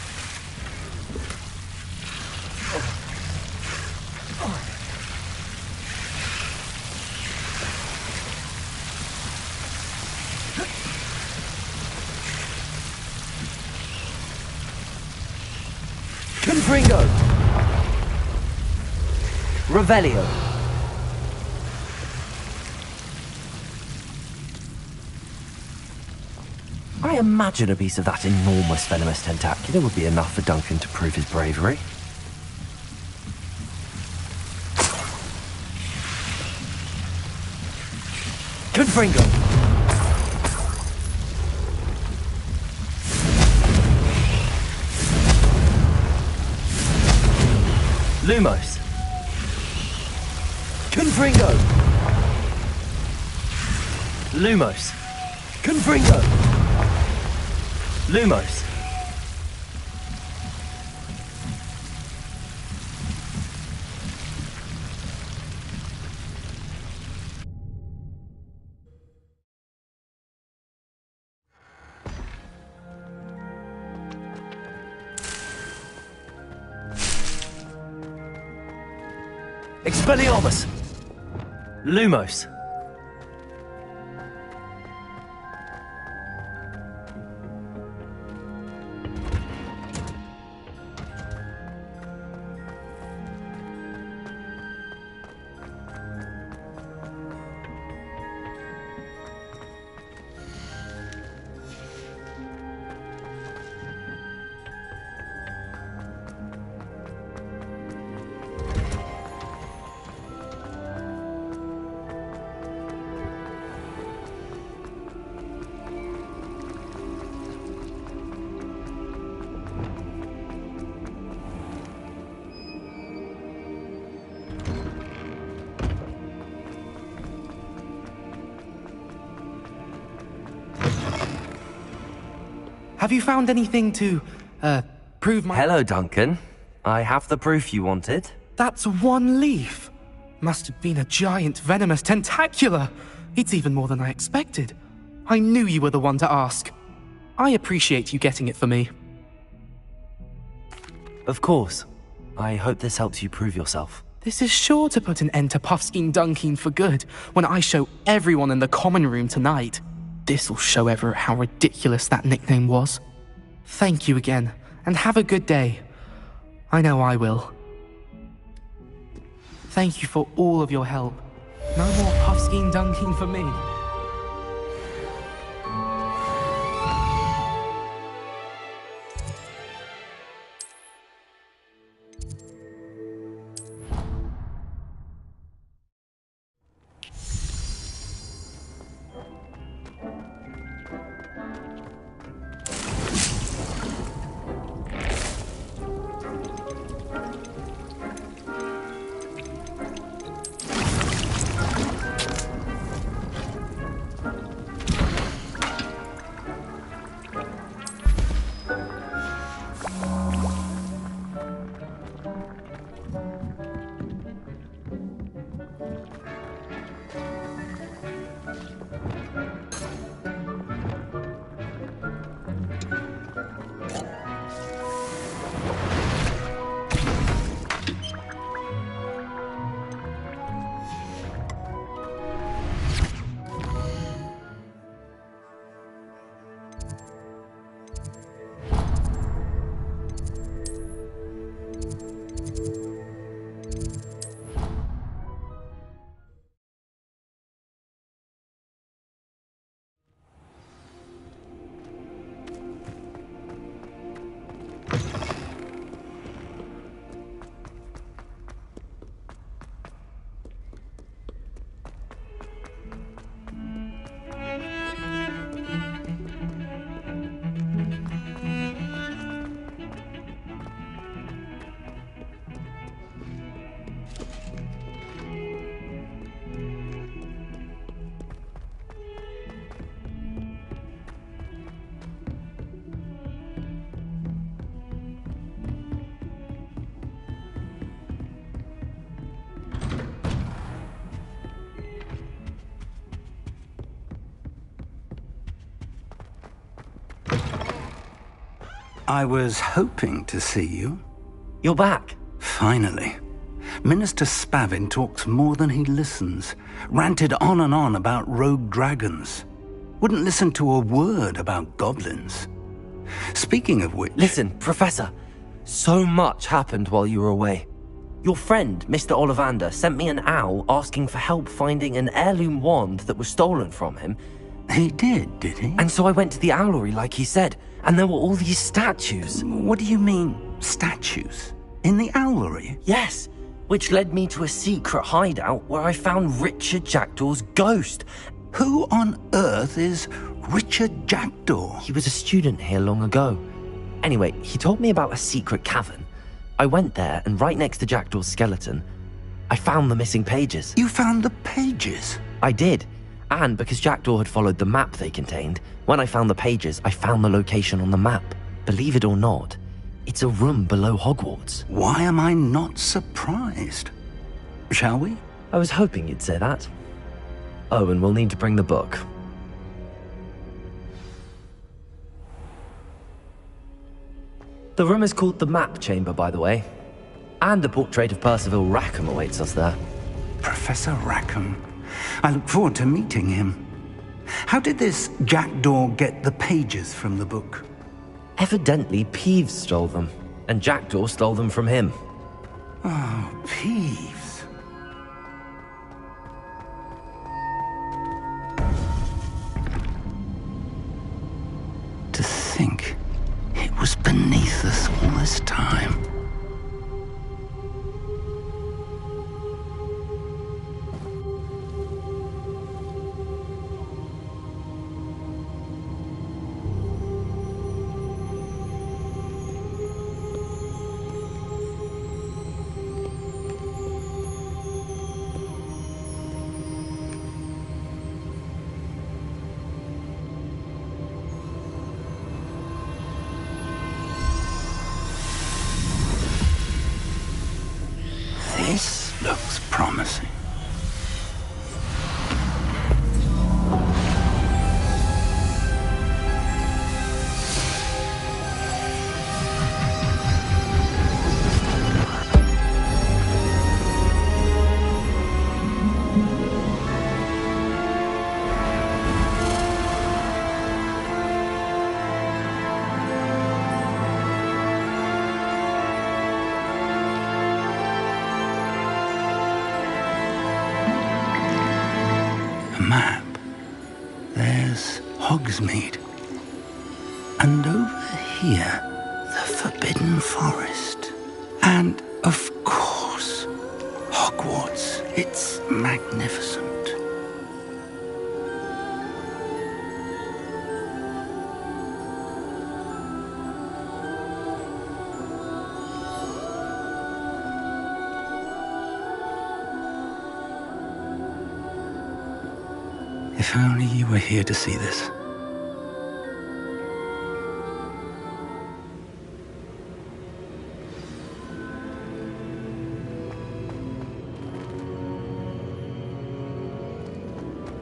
Confringo. Revelio. I imagine a piece of that enormous venomous tentacular would be enough for Duncan to prove his bravery. Confringo. Lumos. Confringo. Lumos. Confringo. Lumos. Expelliarmus. Lumos. Have you found anything to, prove my... Hello, Duncan. I have the proof you wanted. That's one leaf. Must have been a giant venomous tentacula. It's even more than I expected. I knew you were the one to ask. I appreciate you getting it for me. Of course. I hope this helps you prove yourself. This is sure to put an end to Puffskein Dunkeen for good when I show everyone in the common room tonight. This'll show Everett how ridiculous that nickname was. Thank you again, and have a good day. I know I will. Thank you for all of your help. No more Puffskein Dunkeen for me. I was hoping to see you. You're back. Finally. Minister Spavin talks more than he listens. Ranted on and on about rogue dragons. Wouldn't listen to a word about goblins. Speaking of which... Listen, Professor. So much happened while you were away. Your friend, Mr. Ollivander, sent me an owl asking for help finding an heirloom wand that was stolen from him. He did he? And so I went to the owlery like he said, and there were all these statues. What do you mean, statues? In the owlery? Yes, which led me to a secret hideout where I found Richard Jackdaw's ghost. Who on earth is Richard Jackdaw? He was a student here long ago. Anyway, he told me about a secret cavern. I went there, and right next to Jackdaw's skeleton, I found the missing pages. You found the pages? I did. And because Jackdaw had followed the map they contained, when I found the pages, I found the location on the map. Believe it or not, it's a room below Hogwarts. Why am I not surprised? Shall we? I was hoping you'd say that. Oh, and we'll need to bring the book. The room is called the Map Chamber, by the way. And a portrait of Percival Rackham awaits us there. Professor Rackham. I look forward to meeting him. How did this Jackdaw get the pages from the book? Evidently, Peeves stole them, and Jackdaw stole them from him. Oh, Peeves. To think it was beneath us all this time. Hogsmeade. And over here, the Forbidden Forest. And, of course, Hogwarts. It's magnificent. If only you were here to see this.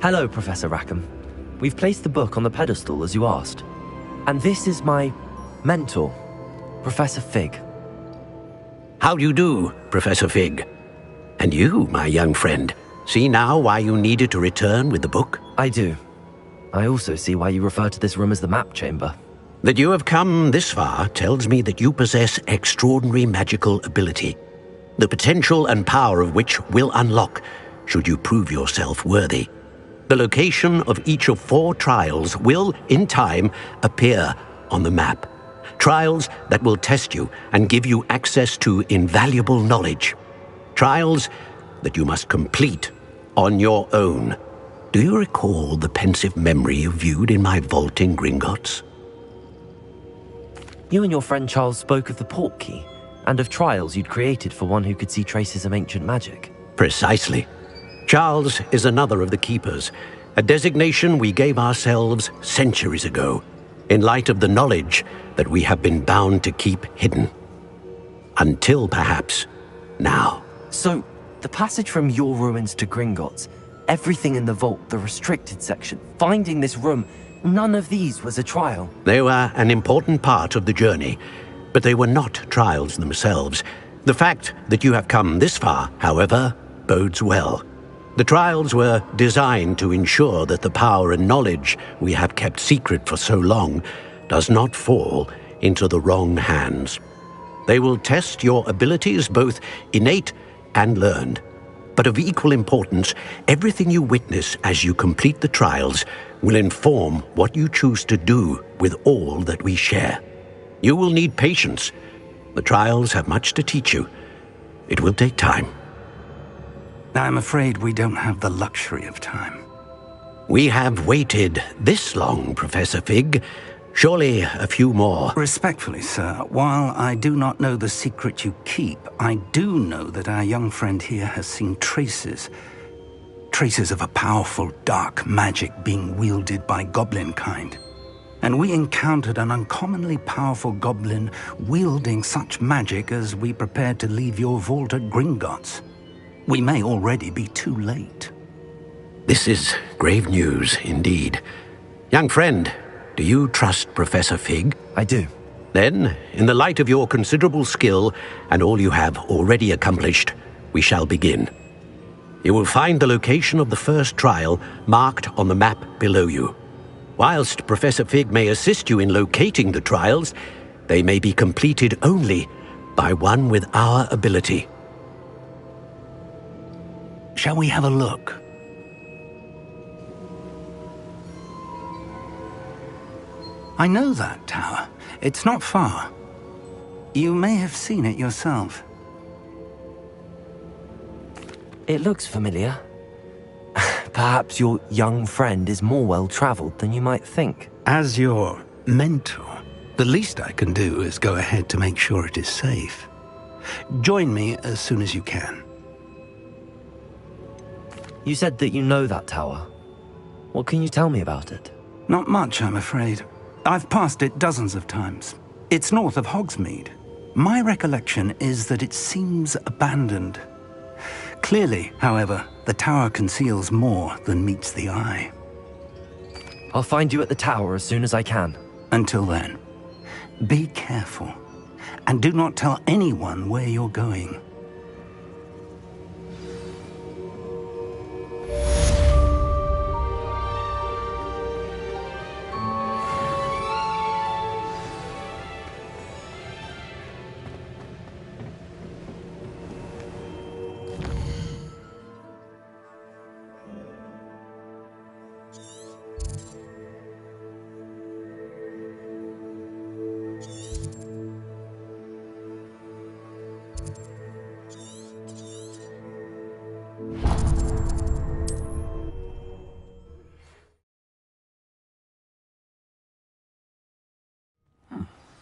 Hello, Professor Rackham. We've placed the book on the pedestal as you asked. And this is my mentor, Professor Fig. How do you do, Professor Fig? And you, my young friend, see now why you needed to return with the book? I do. I also see why you refer to this room as the map chamber. That you have come this far tells me that you possess extraordinary magical ability, the potential and power of which will unlock should you prove yourself worthy. The location of each of 4 trials will, in time, appear on the map. Trials that will test you and give you access to invaluable knowledge. Trials that you must complete on your own. Do you recall the pensive memory you viewed in my vault in Gringotts? You and your friend Charles spoke of the portkey and of trials you'd created for one who could see traces of ancient magic. Precisely. Charles is another of the Keepers, a designation we gave ourselves centuries ago, in light of the knowledge that we have been bound to keep hidden. Until, perhaps, now. So, the passage from your ruins to Gringotts, everything in the vault, the restricted section, finding this room, none of these was a trial. They were an important part of the journey, but they were not trials themselves. The fact that you have come this far, however, bodes well. The trials were designed to ensure that the power and knowledge we have kept secret for so long does not fall into the wrong hands. They will test your abilities, both innate and learned. But of equal importance, everything you witness as you complete the trials will inform what you choose to do with all that we share. You will need patience. The trials have much to teach you. It will take time. I'm afraid we don't have the luxury of time. We have waited this long, Professor Fig. Surely a few more. Respectfully, sir, while I do not know the secret you keep, I do know that our young friend here has seen traces of a powerful dark magic being wielded by goblin kind. And we encountered an uncommonly powerful goblin wielding such magic as we prepared to leave your vault at Gringotts. We may already be too late. This is grave news indeed. Young friend, do you trust Professor Fig? I do. Then, in the light of your considerable skill and all you have already accomplished, we shall begin. You will find the location of the first trial marked on the map below you. Whilst Professor Fig may assist you in locating the trials, they may be completed only by one with our ability. Shall we have a look? I know that tower. It's not far. You may have seen it yourself. It looks familiar. Perhaps your young friend is more well-traveled than you might think. As your mentor, the least I can do is go ahead to make sure it is safe. Join me as soon as you can. You said that you know that tower. What can you tell me about it? Not much, I'm afraid. I've passed it dozens of times. It's north of Hogsmeade. My recollection is that it seems abandoned. Clearly, however, the tower conceals more than meets the eye. I'll find you at the tower as soon as I can. Until then, be careful, and do not tell anyone where you're going.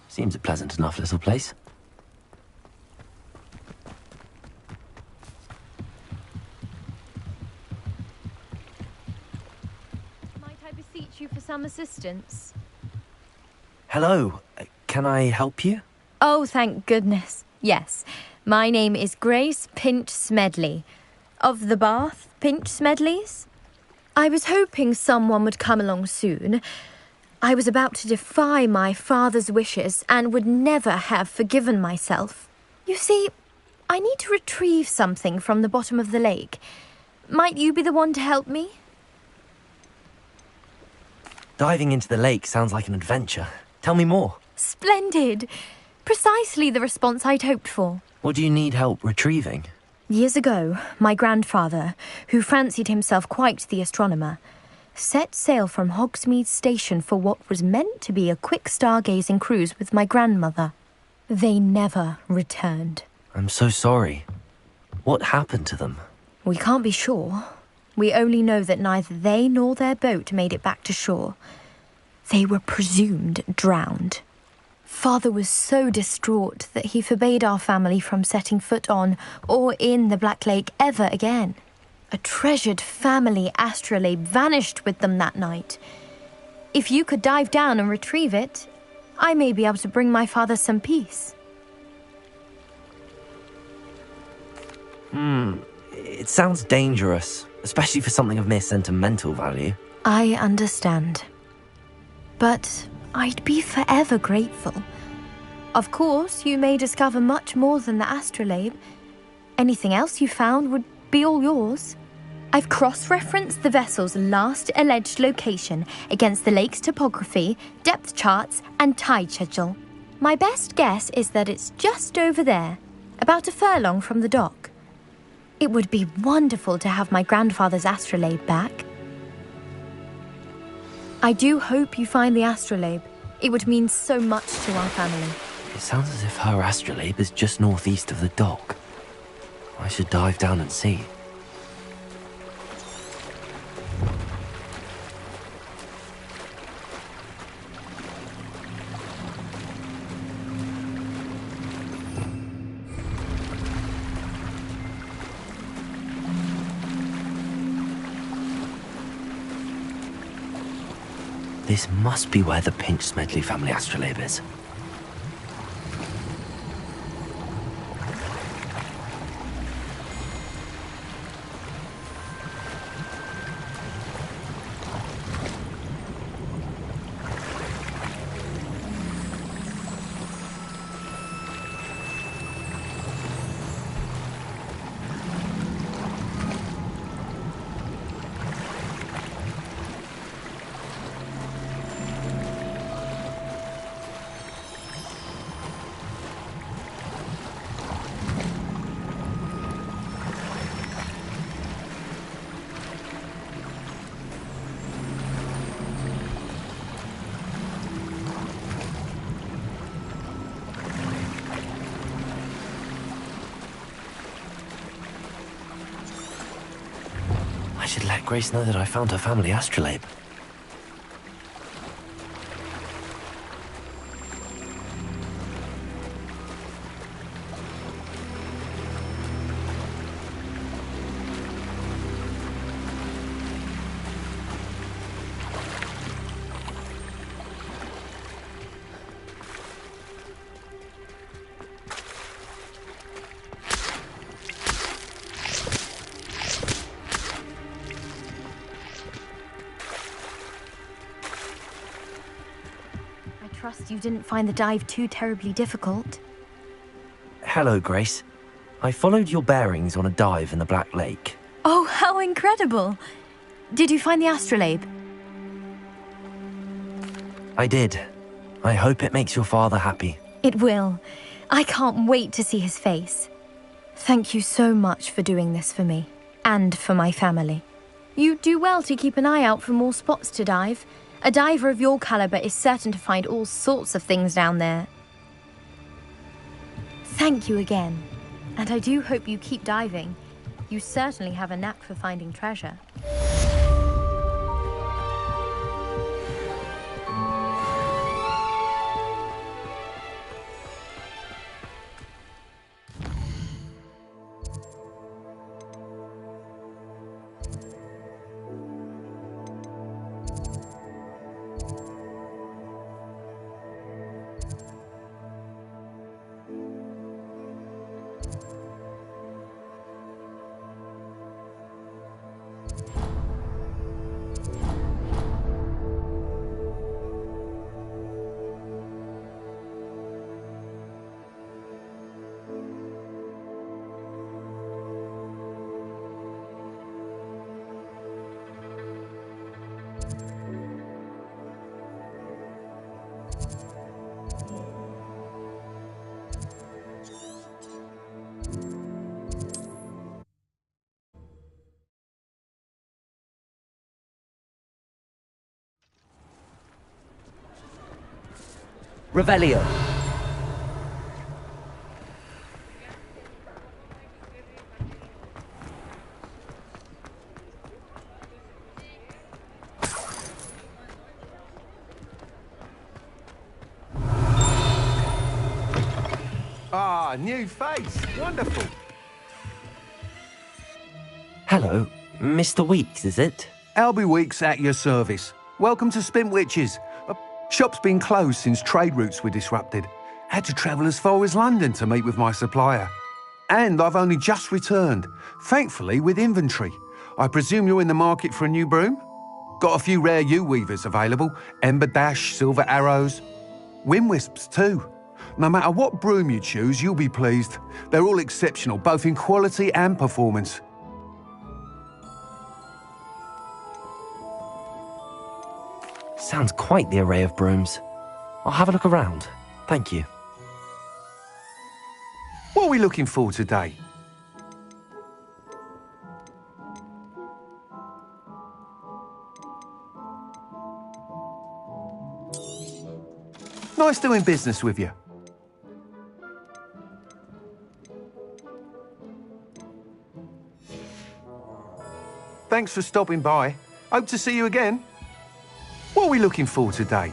Seems a pleasant enough little place. Might I beseech you for some assistance? Hello, can I help you? Oh, thank goodness. Yes. My name is Grace Pinch Smedley. Of the Bath Pinch Smedleys? I was hoping someone would come along soon. I was about to defy my father's wishes and would never have forgiven myself. You see, I need to retrieve something from the bottom of the lake. Might you be the one to help me? Diving into the lake sounds like an adventure. Tell me more. Splendid! Precisely the response I'd hoped for. What do you need help retrieving? Years ago, my grandfather, who fancied himself quite the astronomer, set sail from Hogsmeade Station for what was meant to be a quick stargazing cruise with my grandmother. They never returned. I'm so sorry. What happened to them? We can't be sure. We only know that neither they nor their boat made it back to shore. They were presumed drowned. Father was so distraught that he forbade our family from setting foot on or in the Black Lake ever again. A treasured family astrolabe vanished with them that night. If you could dive down and retrieve it, I may be able to bring my father some peace. It sounds dangerous, especially for something of mere sentimental value. I understand. But I'd be forever grateful. Of course, you may discover much more than the astrolabe. Anything else you found would be all yours. I've cross-referenced the vessel's last alleged location against the lake's topography, depth charts, and tide schedule. My best guess is that it's just over there, about a furlong from the dock. It would be wonderful to have my grandfather's astrolabe back. I do hope you find the astrolabe. It would mean so much to our family. It sounds as if her astrolabe is just northeast of the dock. I should dive down and see. This must be where the Pinch Smedley family astrolabe is. I should let Grace know that I found her family astrolabe. Trust you didn't find the dive too terribly difficult. Hello, Grace. I followed your bearings on a dive in the Black Lake. Oh, how incredible! Did you find the astrolabe? I did. I hope it makes your father happy. It will. I can't wait to see his face. Thank you so much for doing this for me, and for my family. You do well to keep an eye out for more spots to dive. A diver of your caliber is certain to find all sorts of things down there. Thank you again, and I do hope you keep diving. You certainly have a knack for finding treasure. Revelio. Ah, new face. Wonderful. Hello, Mr. Weeks, is it? Albie Weeks at your service. Welcome to Spintwitches. Shop's been closed since trade routes were disrupted. Had to travel as far as London to meet with my supplier. And I've only just returned, thankfully with inventory. I presume you're in the market for a new broom? Got a few rare U-weavers available. Ember Dash, Silver Arrows. Wind Wisps too. No matter what broom you choose, you'll be pleased. They're all exceptional, both in quality and performance. Sounds quite the array of brooms. I'll have a look around. Thank you. What are we looking for today? Nice doing business with you. Thanks for stopping by. Hope to see you again. What are we looking for today?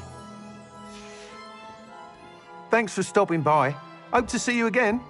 Thanks for stopping by. Hope to see you again.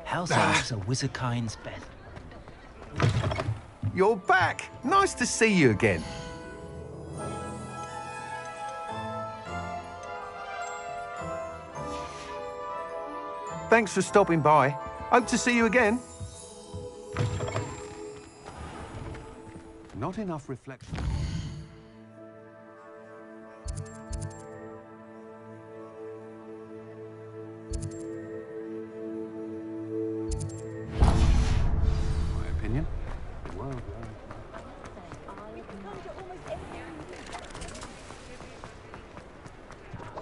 House elves are Wizardkind's best. You're back. Nice to see you again. Thanks for stopping by. Hope to see you again. Not enough reflection. My opinion.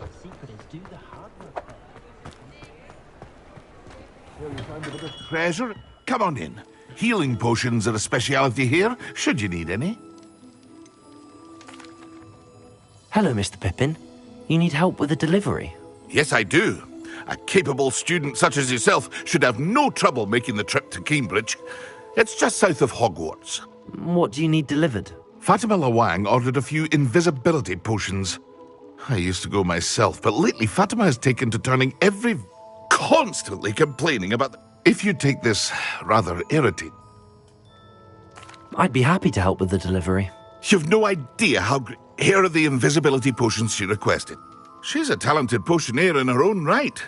The secret is do the hard work. Treasure? Come on in. Healing potions are a speciality here, should you need any. Hello, Mr. Pippin. You need help with a delivery? Yes, I do. A capable student such as yourself should have no trouble making the trip to Cambridge. It's just south of Hogwarts. What do you need delivered? Fatima Lawang ordered a few invisibility potions. I used to go myself, but lately Fatima has taken to turning constantly complaining about If you take this rather irritating... I'd be happy to help with the delivery. You've no idea how great... Here are the invisibility potions she requested. She's a talented potioneer in her own right.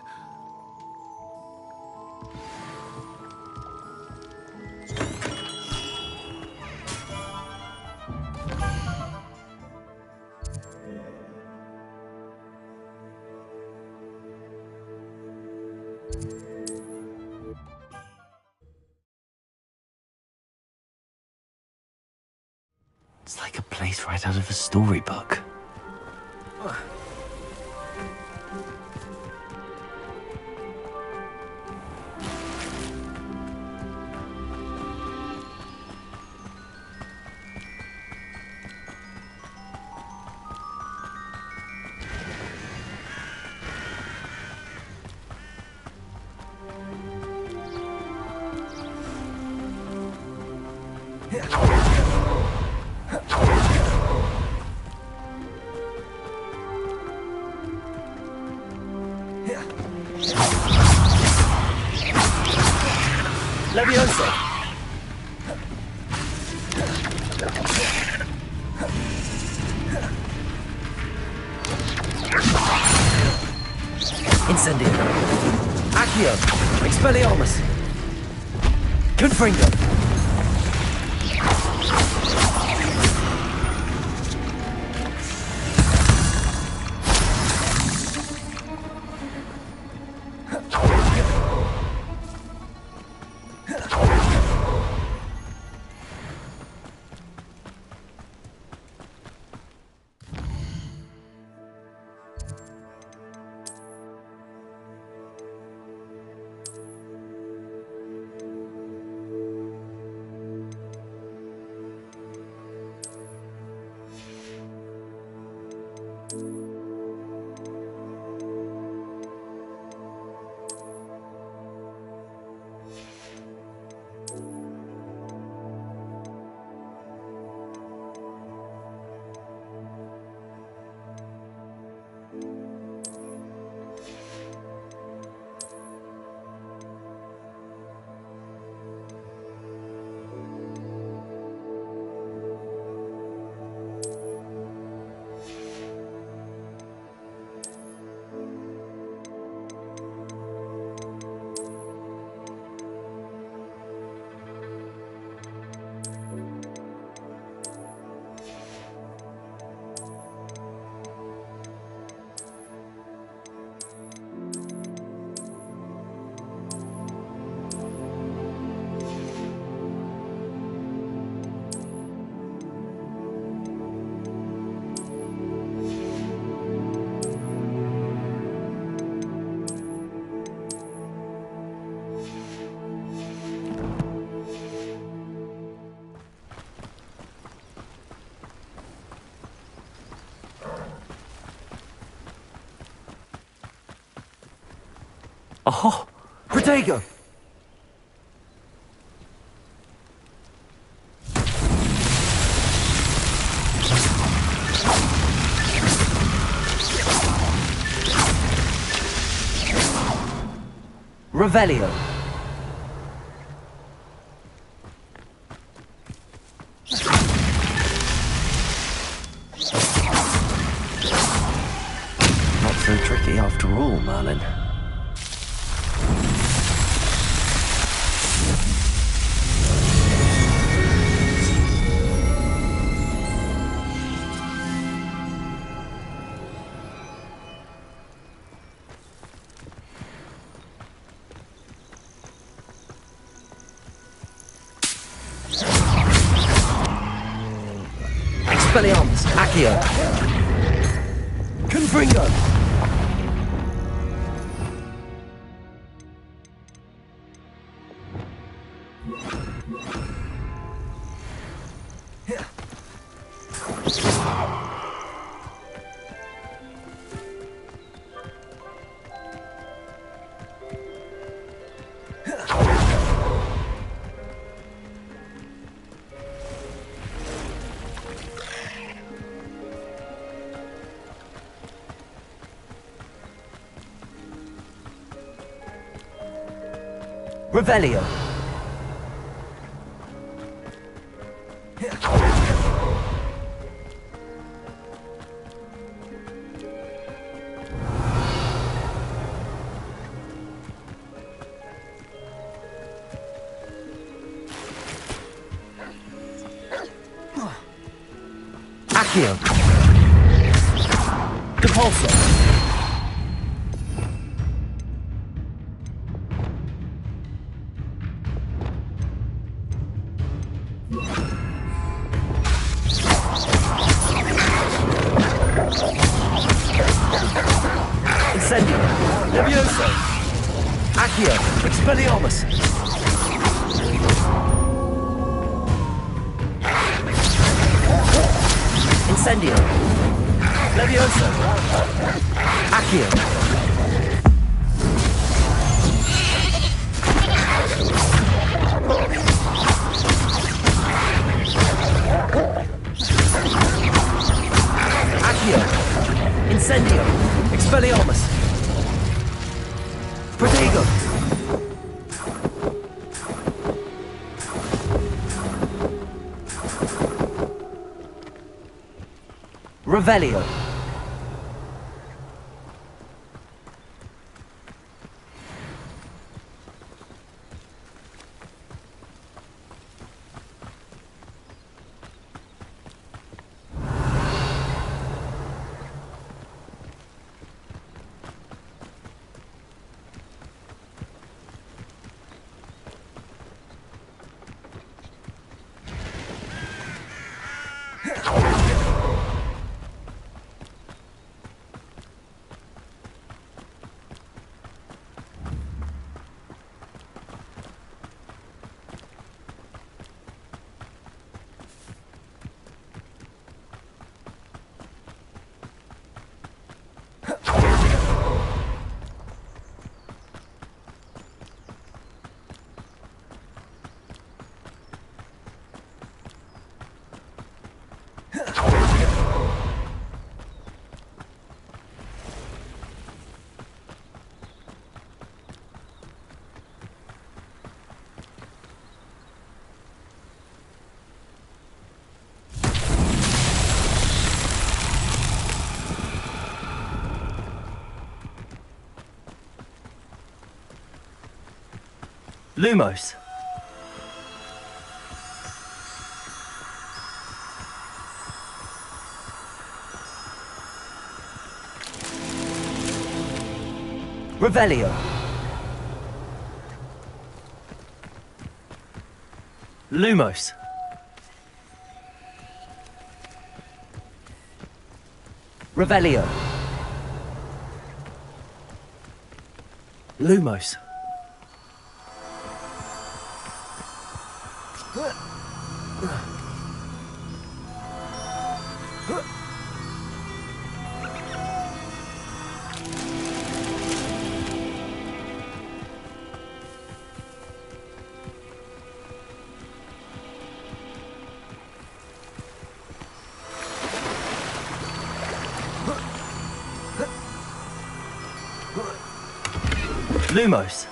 It's like a place right out of a storybook. Leviosa! Incendio! Accio! Expelliarmus! Confringo! Oh, Protego! Revelio. Not so tricky after all, Merlin. Expelliarmus. Accio. Confringo. Revelio. Accio. Compulso. Incendio. Levioso. Accio. Expelliarmus. Incendio. Levioso. Accio. Accio. Incendio. Expelliarmus. Protego. Revelio. Lumos. Revelio. Lumos. Revelio. Lumos. Lumos.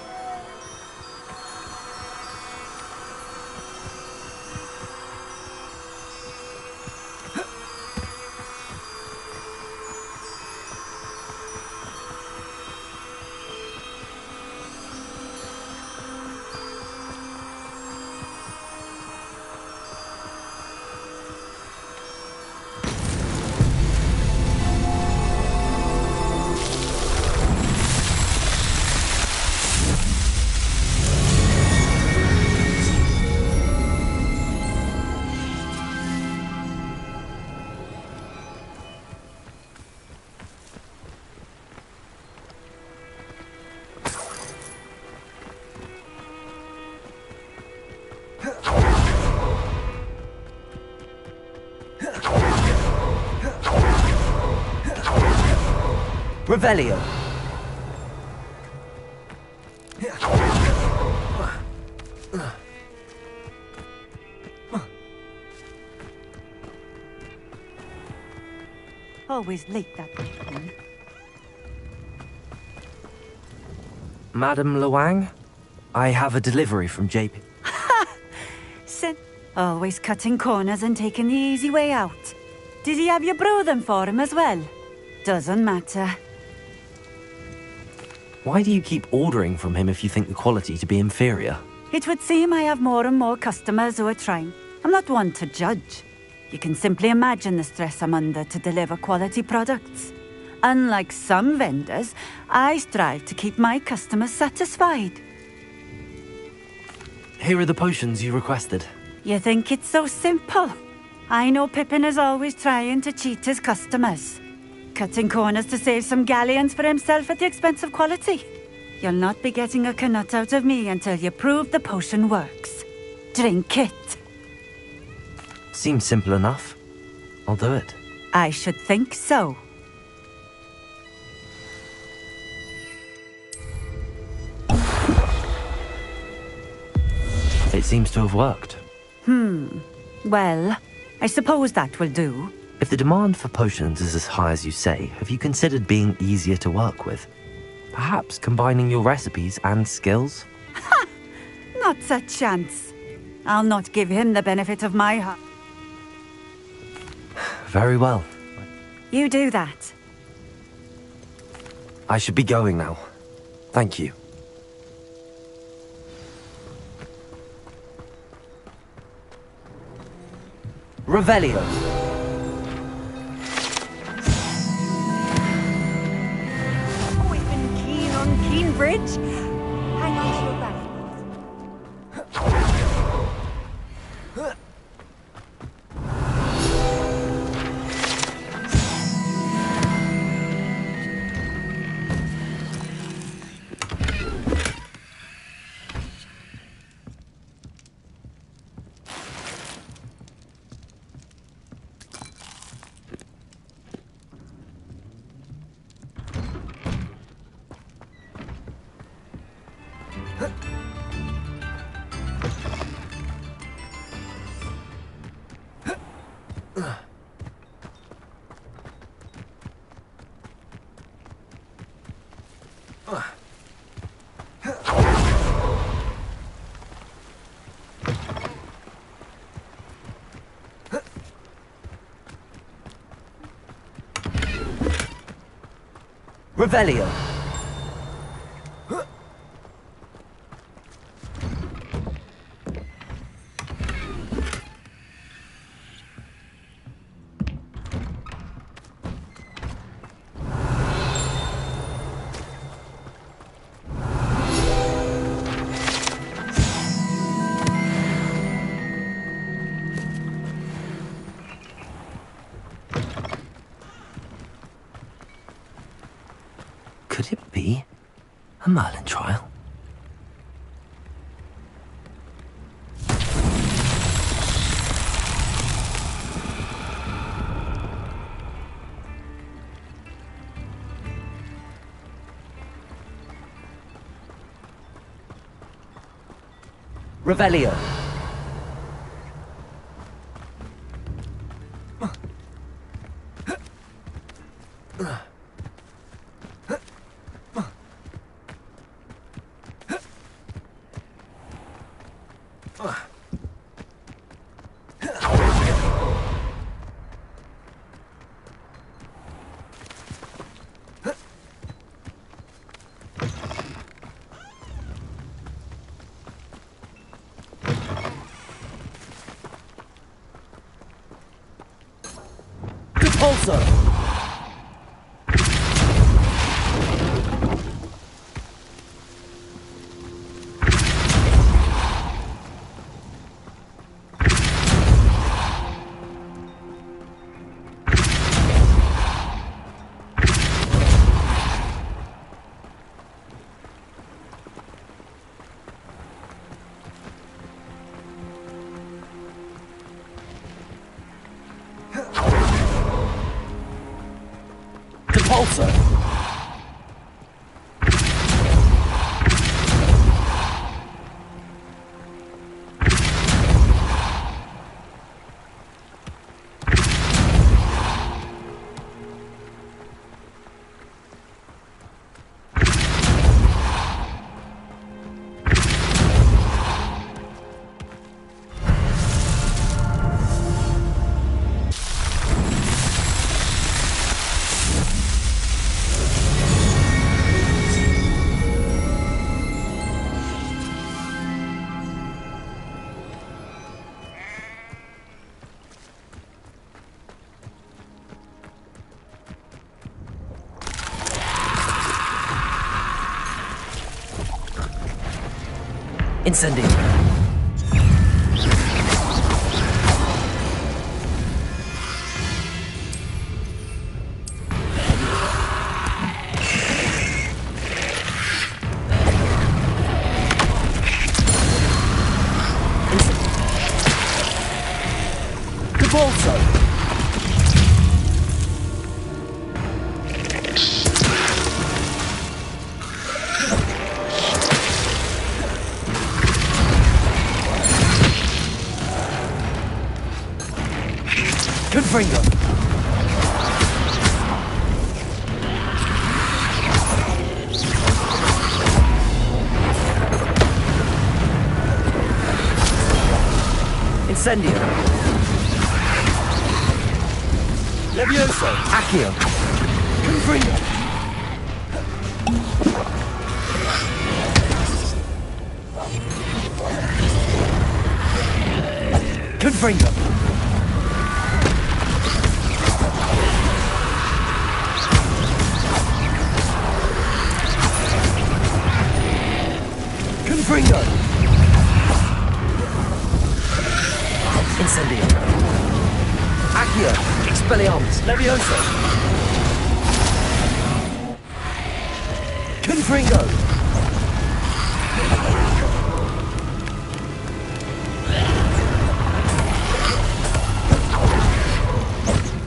Revelio. Always late that way. Madam Luang, I have a delivery from JP. Sin. Always cutting corners and taking the easy way out. Did he have you brew them for him as well? Doesn't matter. Why do you keep ordering from him if you think the quality to be inferior? It would seem I have more and more customers who are trying. I'm not one to judge. You can simply imagine the stress I'm under to deliver quality products. Unlike some vendors, I strive to keep my customers satisfied. Here are the potions you requested. You think it's so simple? I know Pippin is always trying to cheat his customers. Cutting corners to save some galleons for himself at the expense of quality. You'll not be getting a canut out of me until you prove the potion works. Drink it. Seems simple enough. I'll do it. I should think so. It seems to have worked. Well, I suppose that will do. If the demand for potions is as high as you say, have you considered being easier to work with? Perhaps combining your recipes and skills? Ha! Not a chance. I'll not give him the benefit of my heart. Very well. You do that. I should be going now. Thank you. Revelio. Always been keen on Keenbridge. Hang on to your Revelio. Could it be a Merlin trial? Revelio. Depulso! Depulso! Incendio. Depulso. Confringo. Incendio. Levioso. Accio. Confringo. Confringo. Confringo. Incendio. Accio. Expelliarmus. Levioso. Confringo.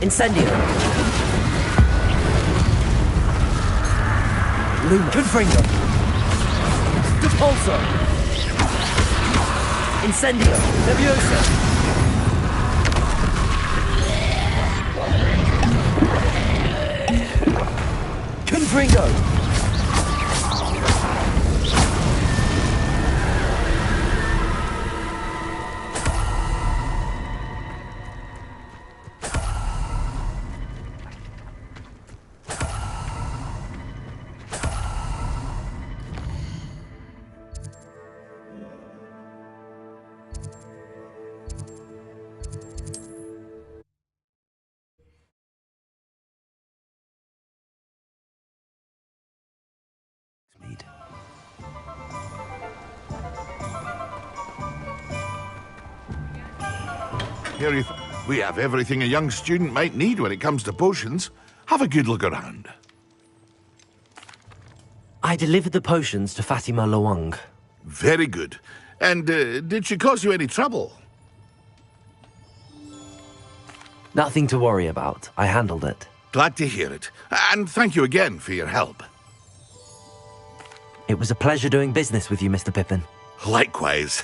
Incendio. Luna. Confringo. Depulso. Incendio. Levioso. Confringo. Here we have everything a young student might need when it comes to potions. Have a good look around. I delivered the potions to Fatima Lawang. Very good. And did she cause you any trouble? Nothing to worry about. I handled it. Glad to hear it. And thank you again for your help. It was a pleasure doing business with you, Mr. Pippin. Likewise.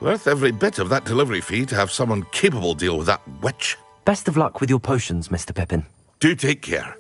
Worth every bit of that delivery fee to have someone capable deal with that witch. Best of luck with your potions, Mr. Pippin. Do take care.